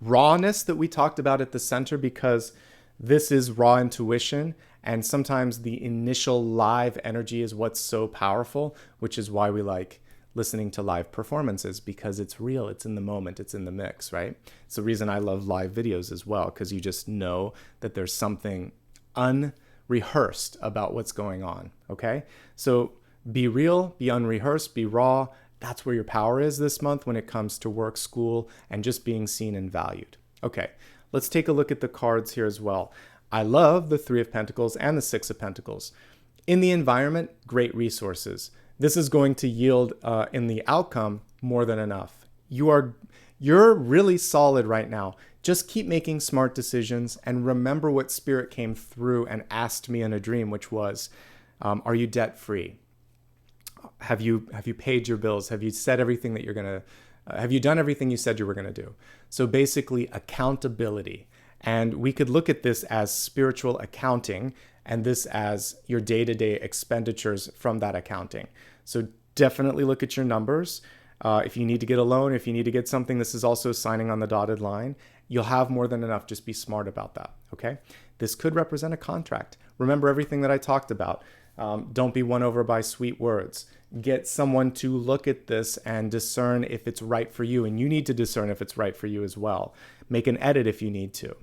rawness that we talked about at the center, because this is raw intuition, and sometimes the initial live energy is what's so powerful, which is why we like listening to live performances, because it's real, it's in the moment, it's in the mix, right? It's the reason I love live videos as well, because you just know that there's something unrehearsed about what's going on, okay? So Be real, be unrehearsed, be raw. That's where your power is this month when it comes to work, school, and just being seen and valued. Okay, let's take a look at the cards here as well. I love the Three of Pentacles and the Six of Pentacles. In the environment, great resources. This is going to yield in the outcome more than enough. You're really solid right now. Just keep making smart decisions and remember what Spirit came through and asked me in a dream, which was, are you debt free? Have you paid your bills? Have you said everything that you're going to, have you done everything you said you were going to do? So basically accountability. And we could look at this as spiritual accounting and this as your day-to-day expenditures from that accounting. So definitely look at your numbers. If you need to get a loan, if you need to get something, this is also signing on the dotted line. You'll have more than enough. Just be smart about that, okay? This could represent a contract. Remember everything that I talked about. Don't be won over by sweet words. Get someone to look at this and discern if it's right for you. And you need to discern if it's right for you as well. Make an edit if you need to.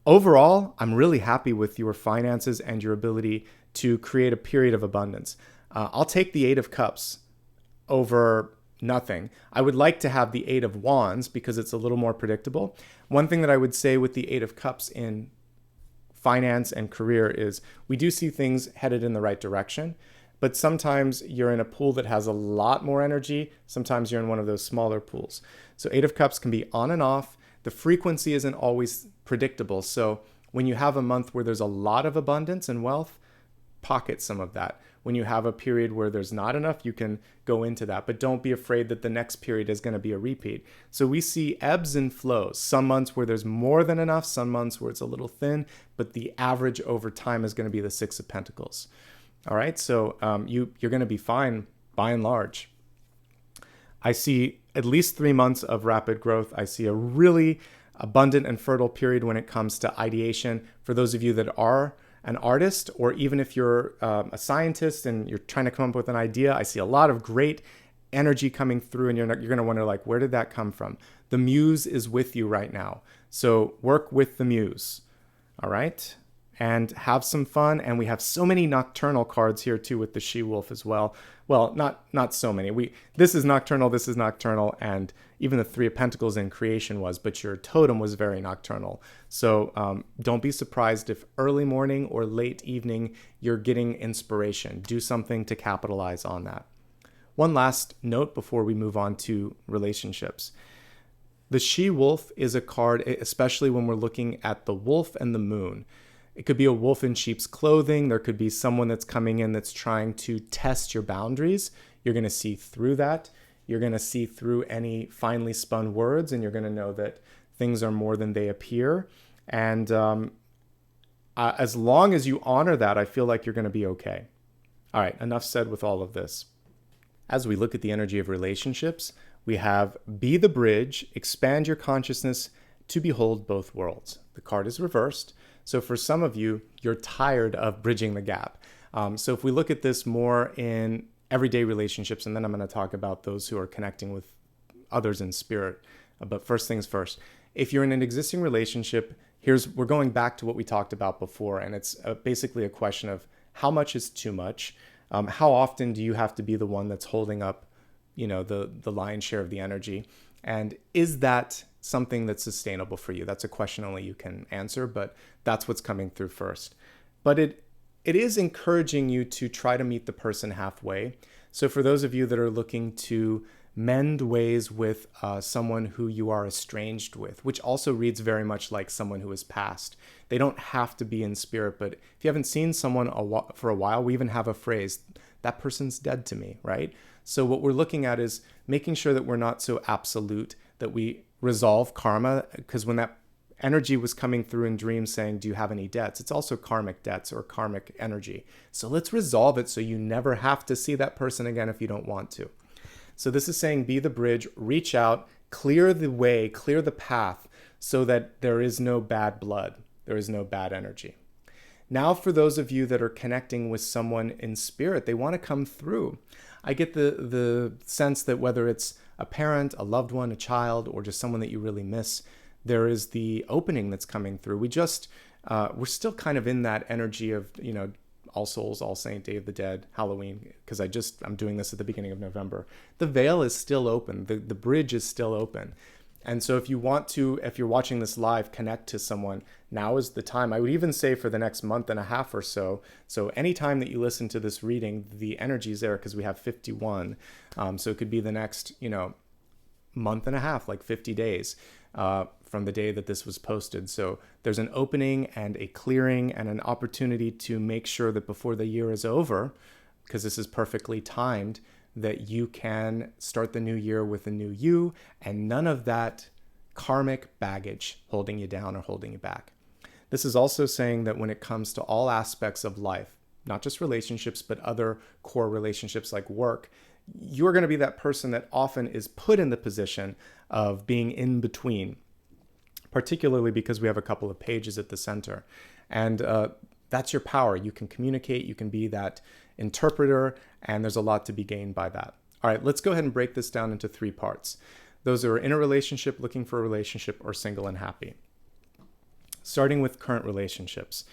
Overall, I'm really happy with your finances and your ability to create a period of abundance. I'll take the Eight of Cups over nothing. I would like to have the Eight of Wands because it's a little more predictable. One thing that I would say with the Eight of Cups in finance and career is we do see things headed in the right direction, but sometimes you're in a pool that has a lot more energy. Sometimes you're in one of those smaller pools. So Eight of Cups can be on and off. The frequency isn't always predictable. So when you have a month where there's a lot of abundance and wealth, pocket some of that. When you have a period where there's not enough, you can go into that, but don't be afraid that the next period is going to be a repeat. So we see ebbs and flows. Some months where there's more than enough, some months where it's a little thin, but the average over time is going to be the Six of Pentacles. All right, so you're going to be fine by and large. I see at least 3 months of rapid growth. I see a really abundant and fertile period when it comes to ideation. For those of you that are an artist, or even if you're a scientist and you're trying to come up with an idea, I see a lot of great energy coming through, and you're going to wonder, like, where did that come from? The muse is with you right now. So work with the muse, all right? And have some fun. And we have so many nocturnal cards here too with the she-wolf as well. Well, not so many. This is nocturnal, and even the Three of Pentacles in creation was, but your totem was very nocturnal. So don't be surprised if early morning or late evening you're getting inspiration. Do something to capitalize on that. One last note before we move on to relationships. The she-wolf is a card, especially when we're looking at the wolf and the moon. It could be a wolf in sheep's clothing. There could be someone that's coming in that's trying to test your boundaries. You're going to see through that. You're going to see through any finely spun words, and you're going to know that things are more than they appear. And as long as you honor that, I feel like you're going to be okay. All right, enough said with all of this. As we look at the energy of relationships, we have be the bridge, expand your consciousness to behold both worlds. The card is reversed. So for some of you, you're tired of bridging the gap. So if we look at this more in everyday relationships, and then I'm going to talk about those who are connecting with others in spirit. But first things first, if you're in an existing relationship, we're going back to what we talked about before. And it's basically a question of how much is too much? How often do you have to be the one that's holding up, the lion's share of the energy? And is that something that's sustainable for you? That's a question only you can answer, but that's what's coming through first. But it is encouraging you to try to meet the person halfway. So for those of you that are looking to mend ways with someone who you are estranged with, which also reads very much like someone who has passed. They don't have to be in spirit, but if you haven't seen someone for a while, we even have a phrase, that person's dead to me, right? So what we're looking at is making sure that we're not so absolute, that we resolve karma, because when that energy was coming through in dreams saying, do you have any debts? It's also karmic debts or karmic energy. So let's resolve it so you never have to see that person again if you don't want to. So this is saying be the bridge, reach out, clear the way, clear the path so that there is no bad blood, there is no bad energy. Now for those of you that are connecting with someone in spirit, they want to come through. I get the sense that whether it's a parent, a loved one, a child, or just someone that you really miss, there is the opening that's coming through. We're still kind of in that energy of, All Souls, All Saint, Day of the Dead, Halloween, because I'm doing this at the beginning of November. The veil is still open. The bridge is still open. And so if you're watching this live, connect to someone, now is the time. I would even say for the next month and a half or so. So anytime that you listen to this reading, the energy is there because we have 51. So it could be the next, month and a half, like 50 days from the day that this was posted. So there's an opening and a clearing and an opportunity to make sure that before the year is over, because this is perfectly timed, that you can start the new year with a new you and none of that karmic baggage holding you down or holding you back. This is also saying that when it comes to all aspects of life, not just relationships, but other core relationships like work, you're going to be that person that often is put in the position of being in between, particularly because we have a couple of pages at the center. And that's your power. You can communicate, you can be that interpreter, and there's a lot to be gained by that. All right, let's go ahead and break this down into 3 parts. Those who are in a relationship, looking for a relationship, or single and happy. Starting with current relationships.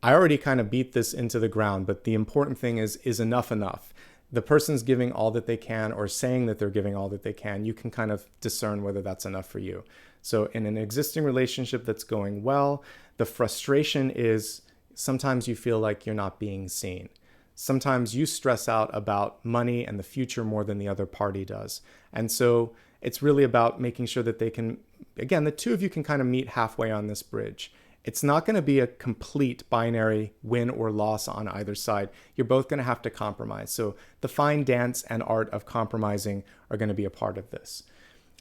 I already kind of beat this into the ground, but the important thing is enough enough? The person's giving all that they can or saying that they're giving all that they can. You can kind of discern whether that's enough for you. So in an existing relationship that's going well, the frustration is sometimes you feel like you're not being seen. Sometimes you stress out about money and the future more than the other party does. And so it's really about making sure that they can, again, the two of you can kind of meet halfway on this bridge. It's not going to be a complete binary win or loss on either side. You're both going to have to compromise. So the fine dance and art of compromising are going to be a part of this.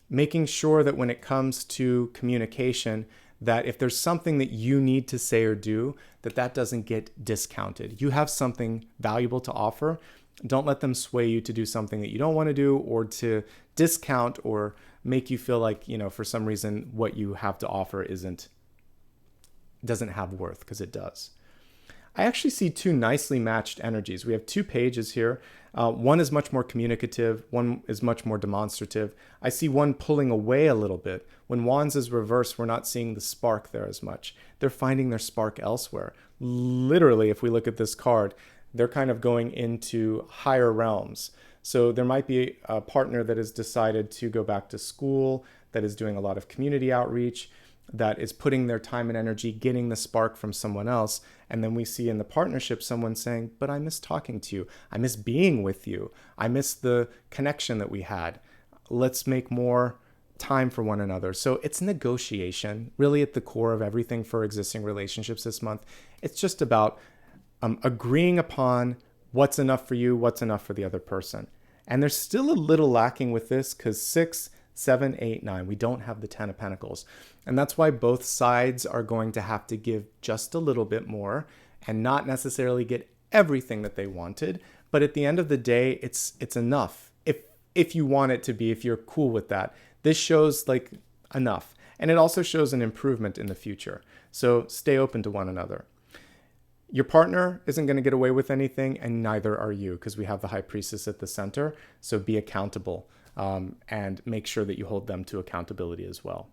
Making sure that when it comes to communication, that if there's something that you need to say or do, that doesn't get discounted. You have something valuable to offer. Don't let them sway you to do something that you don't want to do or to discount or make you feel like, for some reason what you have to offer doesn't have worth, because it does. I actually see 2 nicely matched energies. We have 2 pages here. One is much more communicative. One is much more demonstrative. I see one pulling away a little bit. When Wands is reversed, we're not seeing the spark there as much. They're finding their spark elsewhere. Literally, if we look at this card, they're kind of going into higher realms. So there might be a partner that has decided to go back to school, that is doing a lot of community outreach, that is putting their time and energy getting the spark from someone else. And then we see in the partnership someone saying, but I miss talking to you. I miss being with you. I miss the connection that we had. Let's make more time for one another. So it's negotiation, really at the core of everything for existing relationships this month. It's just about agreeing upon what's enough for you, what's enough for the other person. And there's still a little lacking with this because 6, 7, 8, 9, we don't have the 10 of Pentacles. And that's why both sides are going to have to give just a little bit more and not necessarily get everything that they wanted. But at the end of the day, it's enough. If you want it to be, if you're cool with that, this shows like enough. And it also shows an improvement in the future. So stay open to one another. Your partner isn't going to get away with anything, and neither are you, because we have the High Priestess at the center. So be accountable. And make sure that you hold them to accountability as well.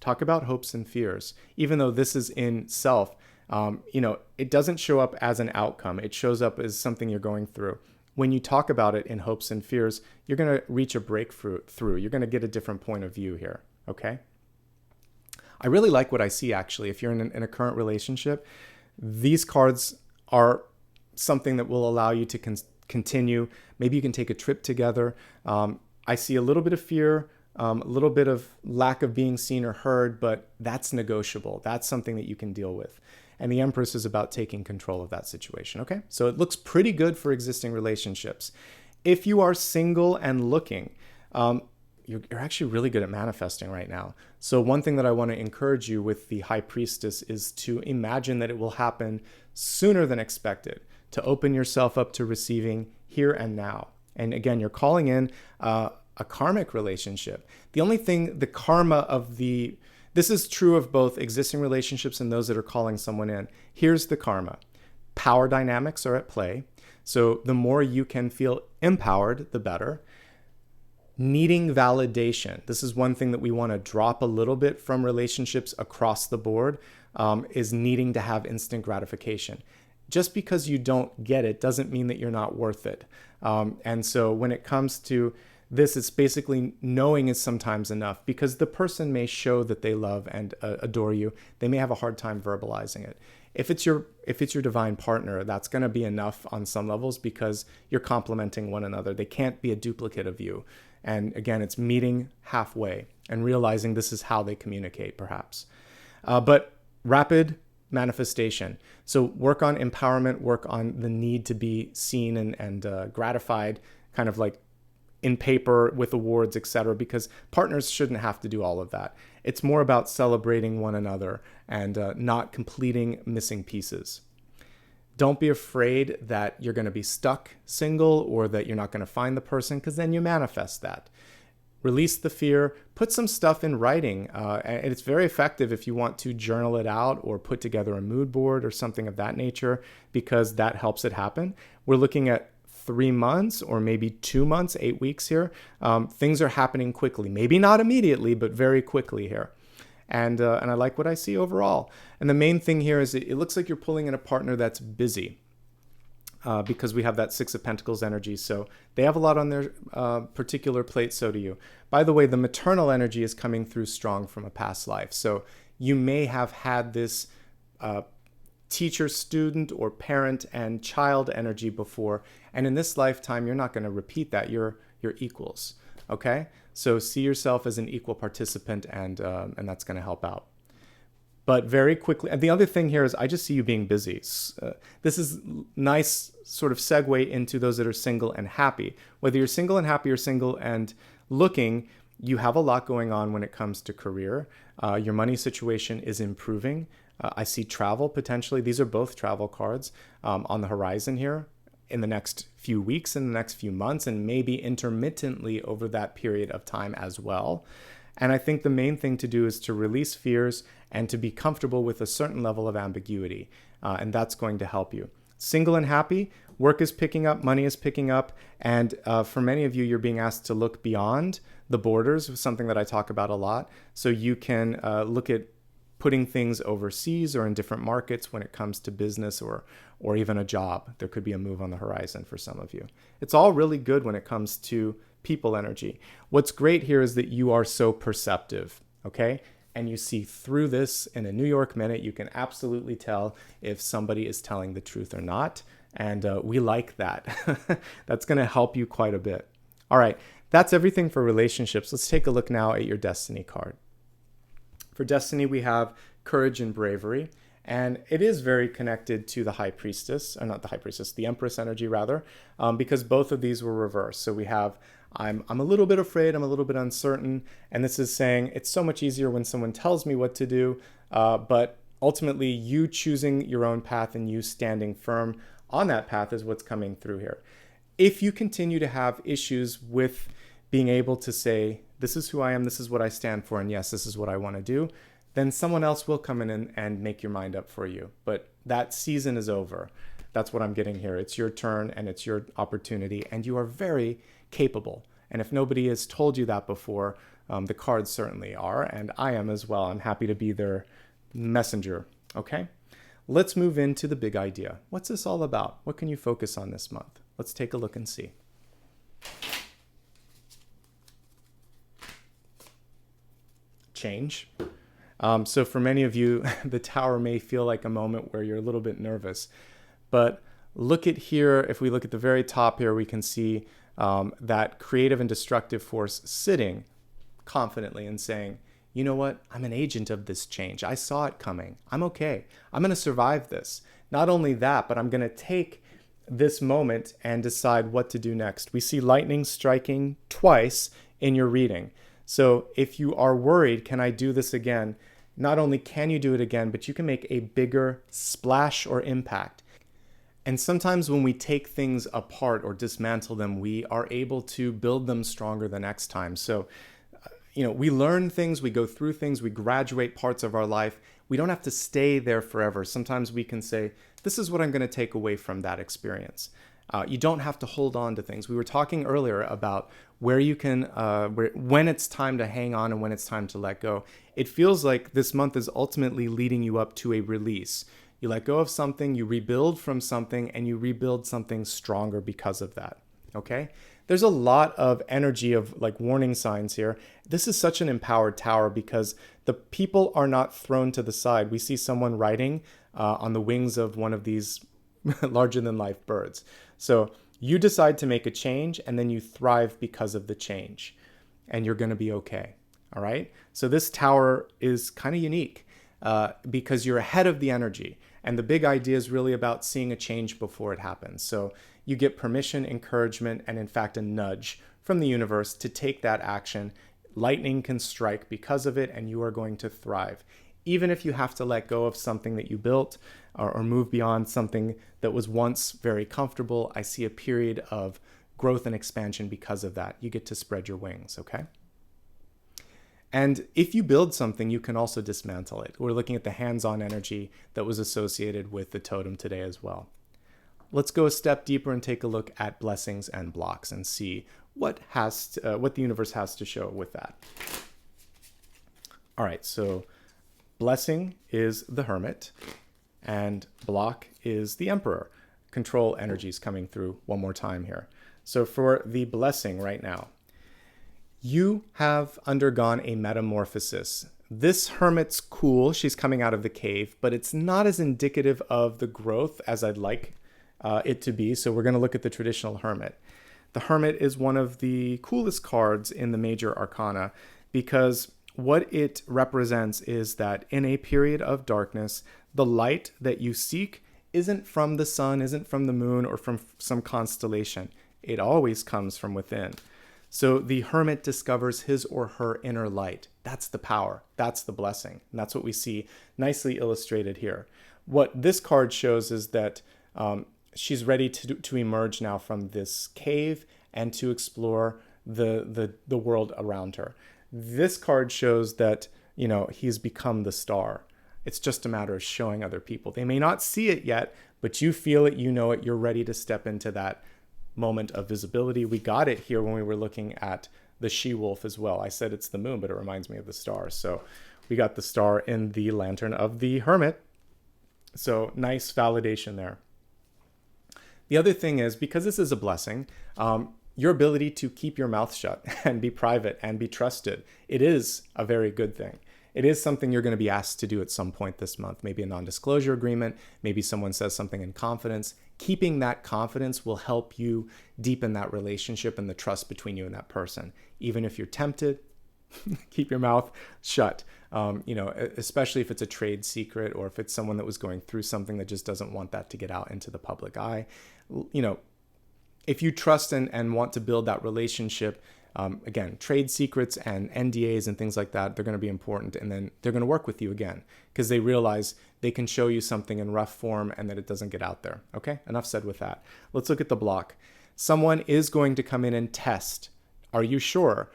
Talk about hopes and fears. Even though this is in self, it doesn't show up as an outcome. It shows up as something you're going through. When you talk about it in hopes and fears, you're going to reach a breakthrough. You're going to get a different point of view here, okay? I really like what I see, actually. If you're in a current relationship, these cards are something that will allow you to continue. Maybe you can take a trip together. I see a little bit of fear, a little bit of lack of being seen or heard, but that's negotiable. That's something that you can deal with. And the Empress is about taking control of that situation, okay? So it looks pretty good for existing relationships. If you are single and looking, you're actually really good at manifesting right now. So one thing that I want to encourage you with the High Priestess is to imagine that it will happen sooner than expected, to open yourself up to receiving here and now. And again, you're calling in a karmic relationship. The only thing, the karma of this is true of both existing relationships and those that are calling someone in. Here's the karma. Power dynamics are at play. So the more you can feel empowered, the better. Needing validation. This is one thing that we want to drop a little bit from relationships across the board, is needing to have instant gratification. just because you don't get it doesn't mean that you're not worth it. And so when it comes to this, it's basically knowing is sometimes enough, because the person may show that they love and adore you. They may have a hard time verbalizing it. If it's your divine partner, that's going to be enough on some levels, because you're complementing one another. They can't be a duplicate of you. And again, it's meeting halfway and realizing this is how they communicate, perhaps. But rapid manifestation. So work on empowerment, work on the need to be seen and gratified, kind of like in paper with awards, etc., because partners shouldn't have to do all of that. It's more about celebrating one another and not completing missing pieces. Don't be afraid that you're going to be stuck single or that you're not going to find the person, because then you manifest that. Release the fear, put some stuff in writing. And it's very effective if you want to journal it out or put together a mood board or something of that nature, because that helps it happen. We're looking at 3 months or maybe 2 months, 8 weeks here. Things are happening quickly, maybe not immediately, but very quickly here. And I like what I see overall. And the main thing here is it looks like you're pulling in a partner that's busy, because we have that Six of Pentacles energy. So they have a lot on their particular plate, so do you. By the way, the maternal energy is coming through strong from a past life. So you may have had this teacher, student, or parent and child energy before. And in this lifetime, you're not going to repeat that. You're equals. Okay? So see yourself as an equal participant, and that's going to help out. But very quickly, and the other thing here is I just see you being busy. This is nice sort of segue into those that are single and happy. Whether you're single and happy or single and looking, you have a lot going on when it comes to career. Your money situation is improving. I see travel potentially. These are both travel cards on the horizon here in the next few weeks, in the next few months, and maybe intermittently over that period of time as well. And I think the main thing to do is to release fears and to be comfortable with a certain level of ambiguity. And that's going to help you. Single and happy, work is picking up, money is picking up. And for many of you, you're being asked to look beyond the borders, something that I talk about a lot. So you can look at putting things overseas or in different markets when it comes to business or even a job. There could be a move on the horizon for some of you. It's all really good when it comes to people energy. What's great here is that you are so perceptive, okay? And you see through this in a New York minute. You can absolutely tell if somebody is telling the truth or not. And we like that. That's going to help you quite a bit. All right, that's everything for relationships. Let's take a look now at your destiny card. For destiny, we have courage and bravery. And it is very connected to the High Priestess, or not the High Priestess, the Empress energy rather, because both of these were reversed. So we have I'm a little bit afraid, I'm a little bit uncertain, and this is saying it's so much easier when someone tells me what to do, but ultimately you choosing your own path and you standing firm on that path is what's coming through here. If you continue to have issues with being able to say, this is who I am, this is what I stand for, and yes, this is what I want to do, then someone else will come in and make your mind up for you. But that season is over. That's what I'm getting here. It's your turn and it's your opportunity, and you are very capable. And if nobody has told you that before, the cards certainly are, and I am as well. I'm happy to be their messenger, okay? Let's move into the big idea. What's this all about? What can you focus on this month? Let's take a look and see. Change. So for many of you, the Tower may feel like a moment where you're a little bit nervous, but look at here. If we look at the very top here, we can see that creative and destructive force sitting confidently and saying, you know what? I'm an agent of this change. I saw it coming. I'm okay. I'm going to survive this. Not only that, but I'm going to take this moment and decide what to do next. We see lightning striking twice in your reading. So if you are worried, can I do this again? Not only can you do it again, but you can make a bigger splash or impact. And sometimes when we take things apart or dismantle them, we are able to build them stronger the next time. So, we learn things, we go through things, we graduate parts of our life. We don't have to stay there forever. Sometimes we can say, this is what I'm going to take away from that experience. You don't have to hold on to things. We were talking earlier about where you can, when it's time to hang on and when it's time to let go. It feels like this month is ultimately leading you up to a release. You let go of something, you rebuild from something, and you rebuild something stronger because of that. Okay? There's a lot of energy of like warning signs here. This is such an empowered tower because the people are not thrown to the side. We see someone riding on the wings of one of these larger than life birds. So you decide to make a change and then you thrive because of the change and you're going to be okay. All right. So this tower is kind of unique because you're ahead of the energy. And the big idea is really about seeing a change before it happens. So you get permission, encouragement, and in fact, a nudge from the universe to take that action. Lightning can strike because of it, and you are going to thrive. Even if you have to let go of something that you built or move beyond something that was once very comfortable, I see a period of growth and expansion because of that. You get to spread your wings, okay? And if you build something, you can also dismantle it. We're looking at the hands-on energy that was associated with the totem today as well. Let's go a step deeper and take a look at blessings and blocks and see what the universe has to show with that. All right, so blessing is the Hermit and block is the Emperor. Control energies coming through one more time here. So for the blessing right now, you have undergone a metamorphosis. This hermit's cool. She's coming out of the cave, but it's not as indicative of the growth as I'd like it to be. So we're going to look at the traditional hermit. The hermit is one of the coolest cards in the major arcana because what it represents is that in a period of darkness, the light that you seek isn't from the sun, isn't from the moon, or from some constellation. It always comes from within. So the hermit discovers his or her inner light. That's the power. That's the blessing. And that's what we see nicely illustrated here. What this card shows is that she's ready to emerge now from this cave and to explore the world around her. This card shows that, he's become the star. It's just a matter of showing other people. They may not see it yet, but you feel it, you know it, you're ready to step into that moment of visibility. We got it here when we were looking at the she-wolf as well. I said it's the moon, but it reminds me of the star. So we got the star in the lantern of the hermit. So nice validation there. The other thing is, because this is a blessing, your ability to keep your mouth shut and be private and be trusted, it is a very good thing. It is something you're going to be asked to do at some point this month. Maybe a non-disclosure agreement. Maybe someone says something in confidence. Keeping that confidence will help you deepen that relationship and the trust between you and that person. Even if you're tempted, keep your mouth shut. Especially if it's a trade secret or if it's someone that was going through something that just doesn't want that to get out into the public eye. If you trust and want to build that relationship, again, trade secrets and NDAs and things like that, they're going to be important. And then they're going to work with you again because they realize they can show you something in rough form and that it doesn't get out there. Okay, enough said with that. Let's look at the block. Someone is going to come in and test. Are you sure?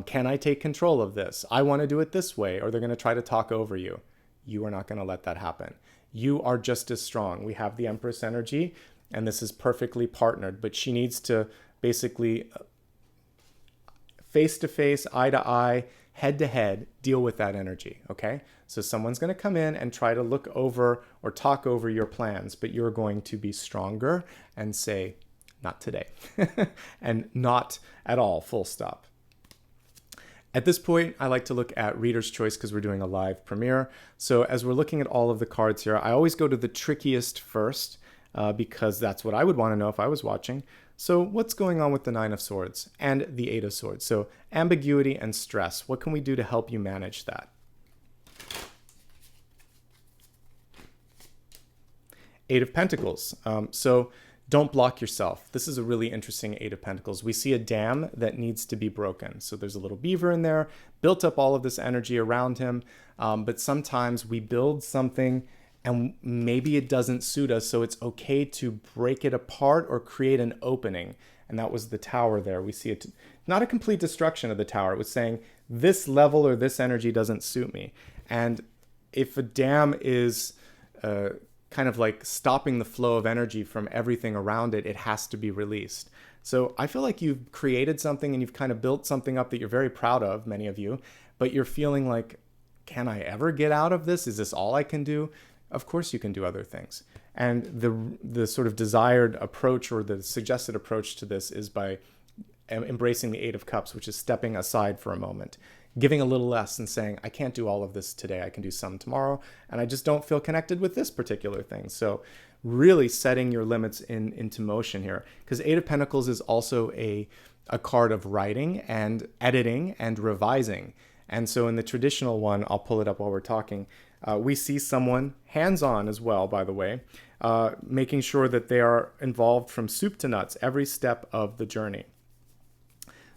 Can I take control of this? I want to do it this way. Or they're going to try to talk over you. You are not going to let that happen. You are just as strong. We have the Empress energy, and this is perfectly partnered, but she needs to basically face-to-face, eye-to-eye, head-to-head, deal with that energy, okay? So someone's going to come in and try to look over or talk over your plans, but you're going to be stronger and say, not today, and not at all, full stop. At this point, I like to look at Reader's Choice because we're doing a live premiere. So as we're looking at all of the cards here, I always go to the trickiest first because that's what I would want to know if I was watching. So what's going on with the Nine of Swords and the Eight of Swords? So ambiguity and stress. What can we do to help you manage that? Eight of Pentacles. So don't block yourself. This is a really interesting Eight of Pentacles. We see a dam that needs to be broken. So there's a little beaver in there, built up all of this energy around him. But sometimes we build something and maybe it doesn't suit us. So it's okay to break it apart or create an opening. And that was the tower there. We see it, not a complete destruction of the tower. It was saying this level or this energy doesn't suit me. And if a dam is kind of like stopping the flow of energy from everything around it, it has to be released. So I feel like you've created something and you've kind of built something up that you're very proud of, many of you, but you're feeling like, can I ever get out of this? Is this all I can do? of course you can do other things. And the sort of desired approach, or the suggested approach to this, is by embracing the Eight of Cups, which is stepping aside for a moment, giving a little less and saying, I can't do all of this today. I can do some tomorrow, and I just don't feel connected with this particular thing. So really setting your limits into motion here, because Eight of Pentacles is also a card of writing and editing and revising. And so in the traditional one, I'll pull it up while we're talking, we see someone hands-on as well, by the way, making sure that they are involved from soup to nuts every step of the journey.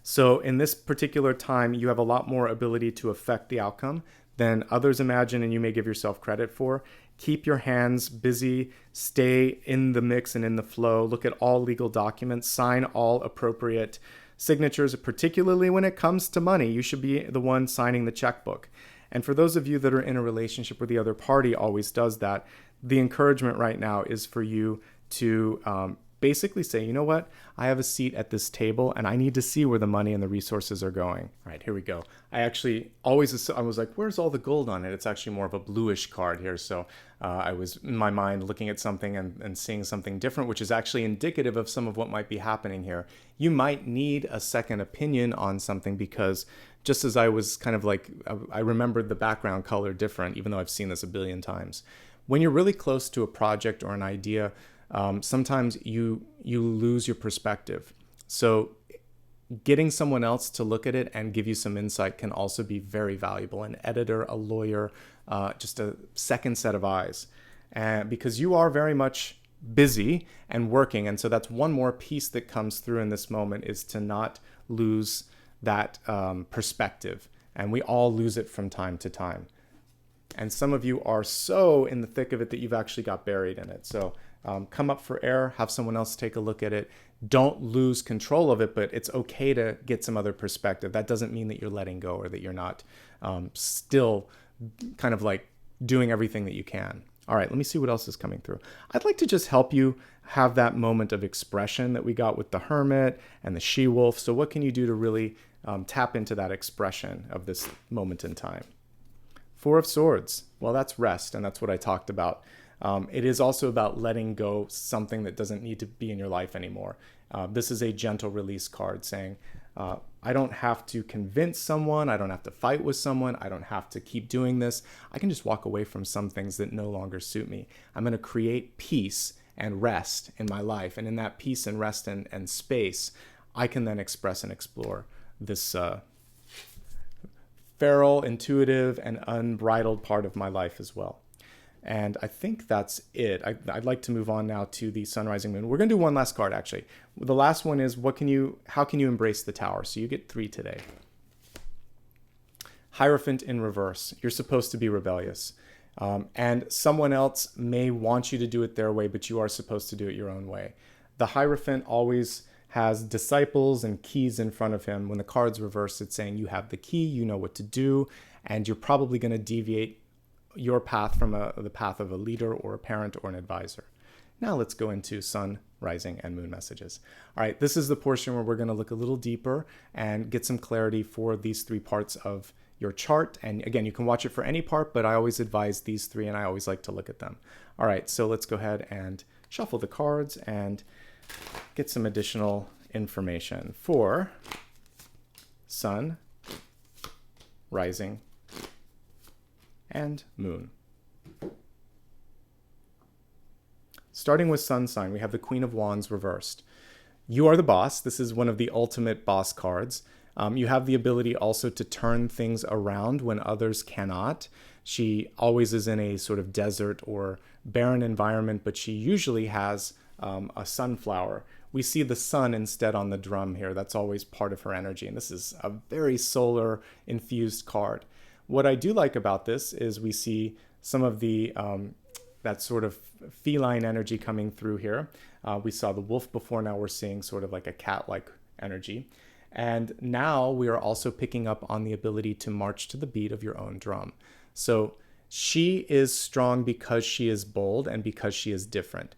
So in this particular time, you have a lot more ability to affect the outcome than others imagine, and you may give yourself credit for. Keep your hands busy, stay in the mix and in the flow, look at all legal documents, sign all appropriate signatures, particularly when it comes to money. You should be the one signing the checkbook. And for those of you that are in a relationship where the other party always does that, the encouragement right now is for you to basically say, you know what, I have a seat at this table and I need to see where the money and the resources are going. All right, here we go. I was like, where's all the gold on it? It's actually more of a bluish card here. So I was in my mind looking at something and seeing something different, which is actually indicative of some of what might be happening here. You might need a second opinion on something, because just as I was kind of like, I remembered the background color different, even though I've seen this a billion times. When you're really close to a project or an idea, sometimes you lose your perspective. So getting someone else to look at it and give you some insight can also be very valuable. An editor, a lawyer, just a second set of eyes. Because you are very much busy and working. And so that's one more piece that comes through in this moment, is to not lose that perspective. And we all lose it from time to time. And some of you are so in the thick of it that you've actually got buried in it. So come up for air, have someone else take a look at it. Don't lose control of it, but it's okay to get some other perspective. That doesn't mean that you're letting go, or that you're not still kind of like doing everything that you can. All right, let me see what else is coming through. I'd like to just help you have that moment of expression that we got with the Hermit and the She-Wolf. So what can you do to really tap into that expression of this moment in time? Four of Swords. Well, that's rest, and that's what I talked about. It is also about letting go something that doesn't need to be in your life anymore. This is a gentle release card saying, I don't have to convince someone. I don't have to fight with someone. I don't have to keep doing this. I can just walk away from some things that no longer suit me. I'm going to create peace and rest in my life. And in that peace and rest and space, I can then express and explore this feral, intuitive, and unbridled part of my life as well. And I think that's it. I'd like to move on now to the Sun, Rising, Moon. We're going to do one last card, actually. The last one is, how can you embrace the Tower? So you get 3 today. Hierophant in reverse. You're supposed to be rebellious. And someone else may want you to do it their way, but you are supposed to do it your own way. The Hierophant always has disciples and keys in front of him. When the card's reversed, it's saying you have the key, you know what to do, and you're probably going to deviate your path from the path of a leader or a parent or an advisor. Now let's go into Sun, Rising, and Moon messages. All right, this is the portion where we're going to look a little deeper and get some clarity for these 3 parts of your chart. And again, you can watch it for any part, but I always advise these 3, and I always like to look at them. All right, so let's go ahead and shuffle the cards and get some additional information for Sun, Rising, and Moon. Starting with Sun sign, we have the Queen of Wands reversed. You are the boss. This is one of the ultimate boss cards. You have the ability also to turn things around when others cannot. She always is in a sort of desert or barren environment, but she usually has a sunflower. We see the sun instead on the drum here. That's always part of her energy. And this is a very solar infused card. What I do like about this is we see some of the that sort of feline energy coming through here. We saw the wolf before. Now we're seeing sort of like a cat-like energy. And now we are also picking up on the ability to march to the beat of your own drum. So she is strong because she is bold and because she is different.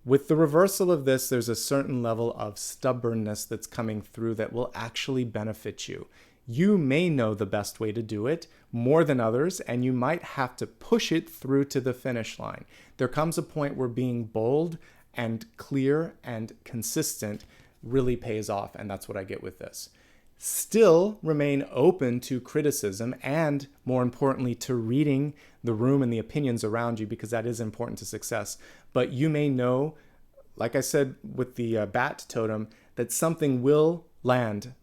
With the reversal of this, there's a certain level of stubbornness that's coming through that will actually benefit you. You may know the best way to do it more than others, and you might have to push it through to the finish line. There comes a point where being bold and clear and consistent really pays off, and that's what I get with this. Still remain open to criticism and, more importantly, to reading the room and the opinions around you, because that is important to success. But you may know, like I said with the bat totem, that something will land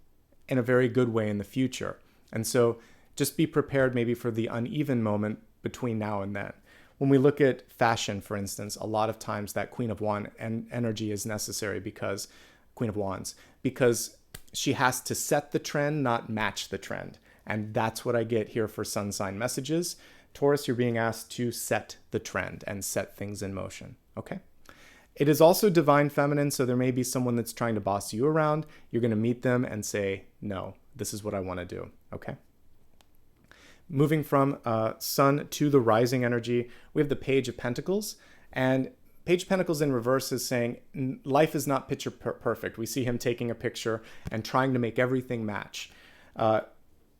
in a very good way in the future. And so just be prepared maybe for the uneven moment between now and then. When we look at fashion, for instance, a lot of times that Queen of Wands energy is necessary because she has to set the trend, not match the trend. And that's what I get here for sun sign messages. Taurus, you're being asked to set the trend and set things in motion, okay? It is also divine feminine, so there may be someone that's trying to boss you around. You're going to meet them and say, no, this is what I want to do, okay? Moving from sun to the rising energy, we have the Page of Pentacles. And Page of Pentacles in reverse is saying life is not picture perfect. We see him taking a picture and trying to make everything match.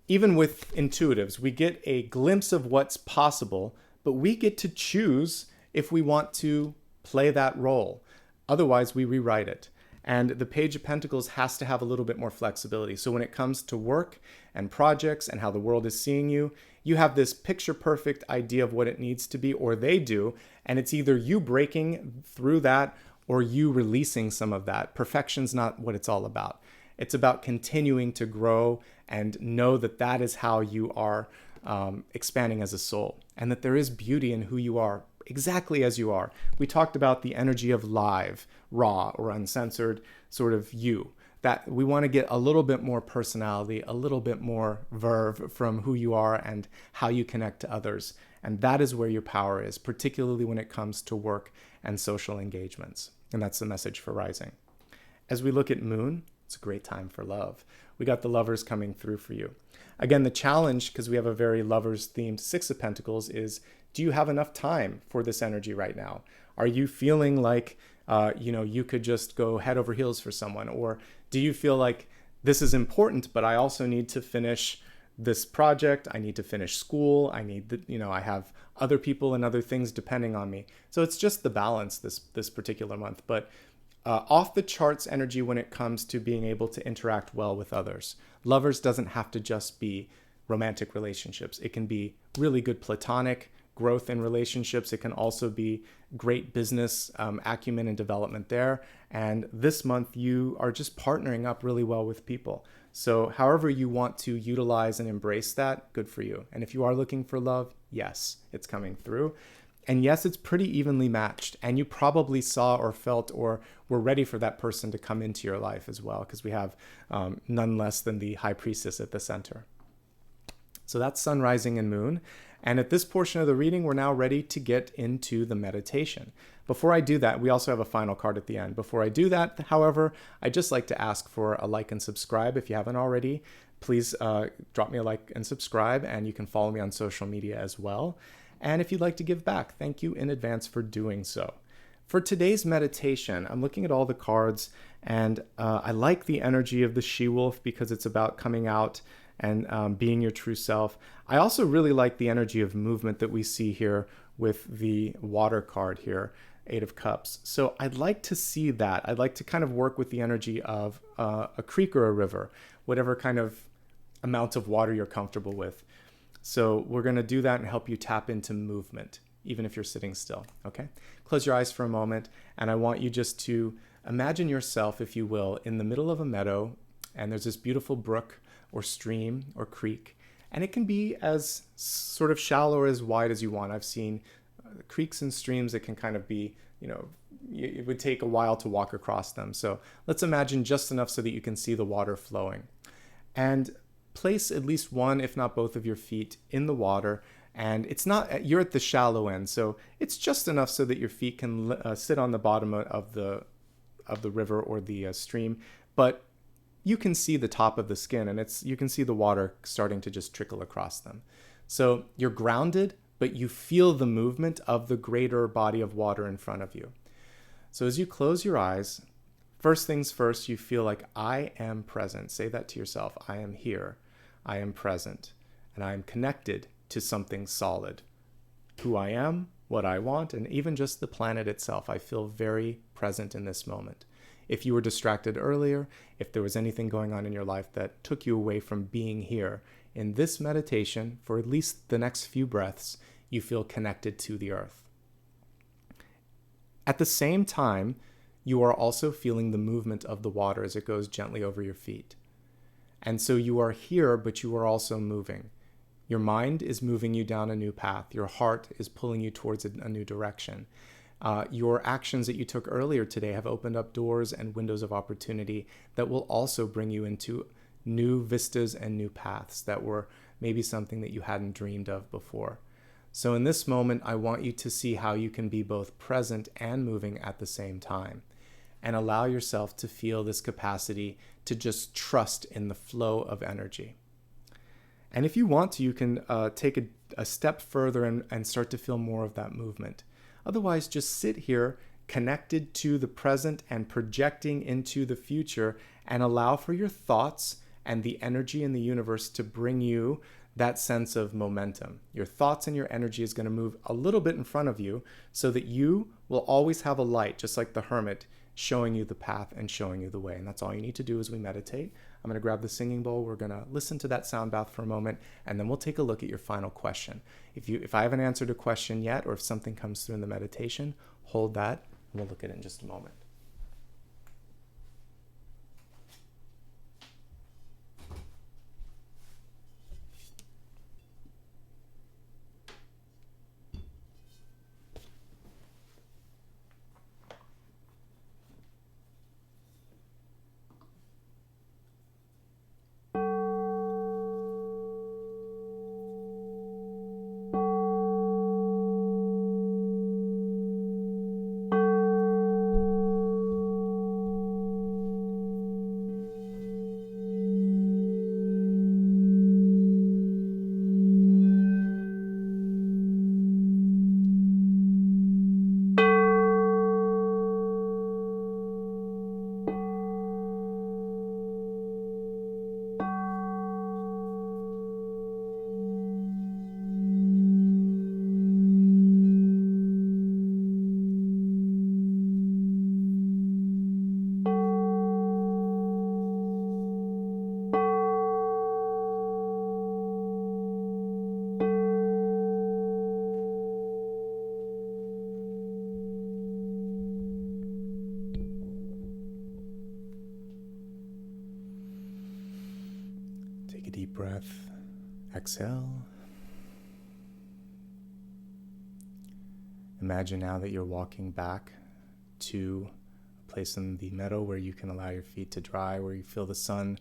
Even with intuitives, we get a glimpse of what's possible, but we get to choose if we want to play that role. Otherwise, we rewrite it. And the Page of Pentacles has to have a little bit more flexibility. So when it comes to work and projects and how the world is seeing you, you have this picture perfect idea of what it needs to be, or they do. And it's either you breaking through that or you releasing some of that. Perfection's not what it's all about. It's about continuing to grow and know that that is how you are expanding as a soul, and that there is beauty in who you are exactly as you are. We talked about the energy of live, raw, or uncensored sort of you, that we want to get a little bit more personality, a little bit more verve from who you are and how you connect to others. And that is where your power is, particularly when it comes to work and social engagements. And that's the message for rising. As we look at moon, it's a great time for love. We got the lovers coming through for you. Again, the challenge, because we have a very lovers themed Six of Pentacles, is do you have enough time for this energy right now? Are you feeling like, you could just go head over heels for someone? Or do you feel like this is important, but I also need to finish this project. I need to finish school. I have other people and other things depending on me. So it's just the balance this particular month. But off the charts energy when it comes to being able to interact well with others. Lovers doesn't have to just be romantic relationships. It can be really good platonic growth in relationships. It can also be great business acumen and development there. And this month you are just partnering up really well with people. So however you want to utilize and embrace that, good for you. And if you are looking for love, yes, it's coming through. And yes, it's pretty evenly matched. And you probably saw or felt or were ready for that person to come into your life as well, because we have none less than the High Priestess at the center. So that's sun, rising, and moon. And at this portion of the reading, we're now ready to get into the meditation. Before I do that, we also have a final card at the end. Before I do that, however, I'd just like to ask for a like and subscribe if you haven't already. Please drop me a like and subscribe, and you can follow me on social media as well. And if you'd like to give back, thank you in advance for doing so. For today's meditation, I'm looking at all the cards, and I like the energy of the she-wolf because it's about coming out and being your true self. I also really like the energy of movement that we see here with the water card here, Eight of Cups. So I'd like to see that. I'd like to kind of work with the energy of a creek or a river, whatever kind of amount of water you're comfortable with. So we're going to do that and help you tap into movement, even if you're sitting still, okay? Close your eyes for a moment, and I want you just to imagine yourself, if you will, in the middle of a meadow, and there's this beautiful brook or stream or creek, and it can be as sort of shallow or as wide as you want. I've seen creeks and streams that can kind of be, it would take a while to walk across them. So let's imagine just enough so that you can see the water flowing. And place at least one, if not both of your feet in the water. And it's not, you're at the shallow end, so it's just enough so that your feet can sit on the bottom of the river or the stream, but you can see the top of the skin, and you can see the water starting to just trickle across them. So you're grounded, but you feel the movement of the greater body of water in front of you. So as you close your eyes, first things first, you feel like I am present. Say that to yourself. I am here. I am present, and I am connected to something solid. Who I am, what I want, and even just the planet itself. I feel very present in this moment. If you were distracted earlier, if there was anything going on in your life that took you away from being here, in this meditation, for at least the next few breaths, you feel connected to the earth. At the same time, you are also feeling the movement of the water as it goes gently over your feet. And so you are here, but you are also moving. Your mind is moving you down a new path. Your heart is pulling you towards a new direction. Your actions that you took earlier today have opened up doors and windows of opportunity that will also bring you into new vistas and new paths that were maybe something that you hadn't dreamed of before. So in this moment, I want you to see how you can be both present and moving at the same time, and allow yourself to feel this capacity to just trust in the flow of energy. And if you want to, you can take a step further and start to feel more of that movement. Otherwise, just sit here connected to the present and projecting into the future, and allow for your thoughts and the energy in the universe to bring you that sense of momentum. Your thoughts and your energy is going to move a little bit in front of you so that you will always have a light, just like the hermit, showing you the path and showing you the way. And that's all you need to do as we meditate. I'm going to grab the singing bowl. We're going to listen to that sound bath for a moment, and then we'll take a look at your final question. If I haven't answered a question yet, or if something comes through in the meditation, hold that, and we'll look at it in just a moment. Take a deep breath. Exhale. Imagine now that you're walking back to a place in the meadow where you can allow your feet to dry, where you feel the sun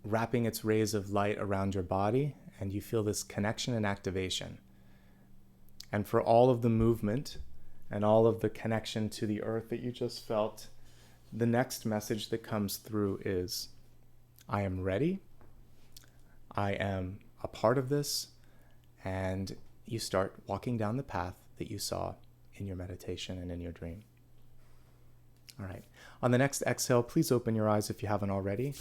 wrapping its rays of light around your body, and you feel this connection and activation. And for all of the movement and all of the connection to the earth that you just felt, the next message that comes through is, I am ready. I am a part of this. And you start walking down the path that you saw in your meditation and in your dream. All right. On the next exhale, please open your eyes if you haven't already.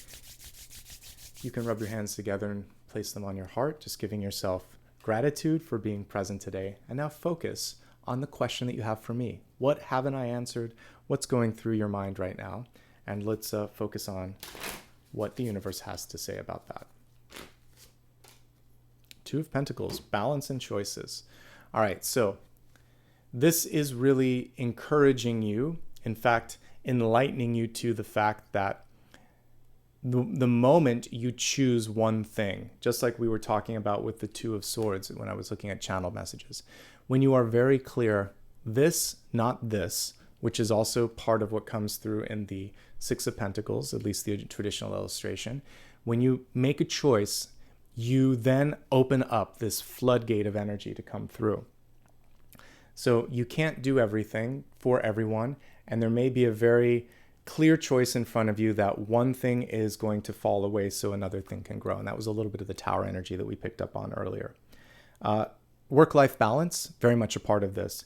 You can rub your hands together and place them on your heart, just giving yourself gratitude for being present today. And now focus on the question that you have for me. What haven't I answered? What's going through your mind right now? And let's focus on what the universe has to say about that. Two of Pentacles, balance and choices. All right, so this is really encouraging you, in fact, enlightening you to the fact that the moment you choose one thing, just like we were talking about with the Two of Swords when I was looking at channel messages, when you are very clear, this, not this, which is also part of what comes through in the Six of Pentacles, at least the traditional illustration, when you make a choice, you then open up this floodgate of energy to come through. So you can't do everything for everyone, and there may be a very clear choice in front of you that one thing is going to fall away so another thing can grow. And that was a little bit of the Tower energy that we picked up on earlier. Work-life balance, very much a part of this.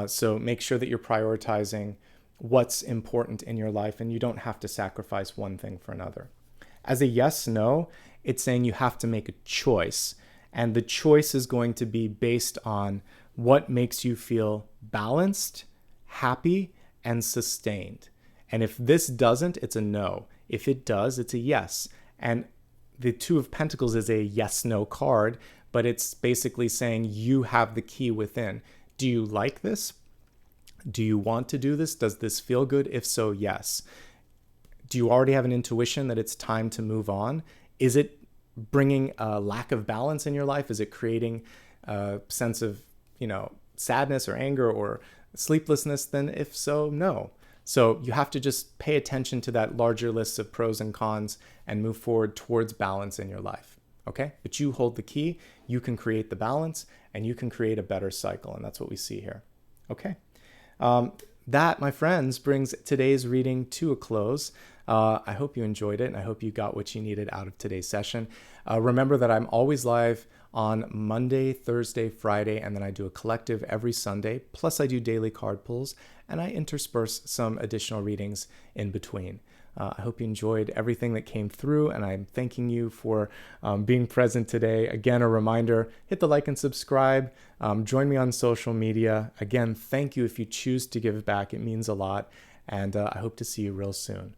So make sure that you're prioritizing what's important in your life, and you don't have to sacrifice one thing for another. As a yes, no, It's saying you have to make a choice. And the choice is going to be based on what makes you feel balanced, happy, and sustained. And if this doesn't, it's a no. If it does, it's a yes. And the Two of Pentacles is a yes-no card, but it's basically saying you have the key within. Do you like this? Do you want to do this? Does this feel good? If so, yes. Do you already have an intuition that it's time to move on? Is it bringing a lack of balance in your life? Is it creating a sense of, sadness or anger or sleeplessness? Then if so, no. So you have to just pay attention to that larger list of pros and cons and move forward towards balance in your life. Okay? But you hold the key, you can create the balance, and you can create a better cycle. And that's what we see here. Okay? That, my friends, brings today's reading to a close. I hope you enjoyed it, and I hope you got what you needed out of today's session. Remember that I'm always live on Monday, Thursday, Friday, and then I do a collective every Sunday. Plus, I do daily card pulls, and I intersperse some additional readings in between. I hope you enjoyed everything that came through, and I'm thanking you for being present today. Again, a reminder, hit the like and subscribe. Join me on social media. Again, thank you if you choose to give back. It means a lot, and I hope to see you real soon.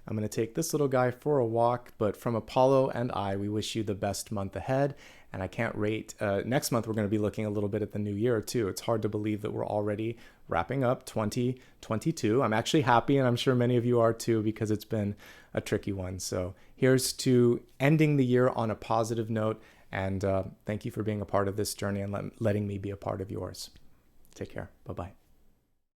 I'm going to take this little guy for a walk, but from Apollo and I, we wish you the best month ahead, and I can't wait. Next month, we're going to be looking a little bit at the new year, too. It's hard to believe that we're already wrapping up 2022. I'm actually happy, and I'm sure many of you are, too, because it's been a tricky one. So here's to ending the year on a positive note, and thank you for being a part of this journey and letting me be a part of yours. Take care. Bye-bye.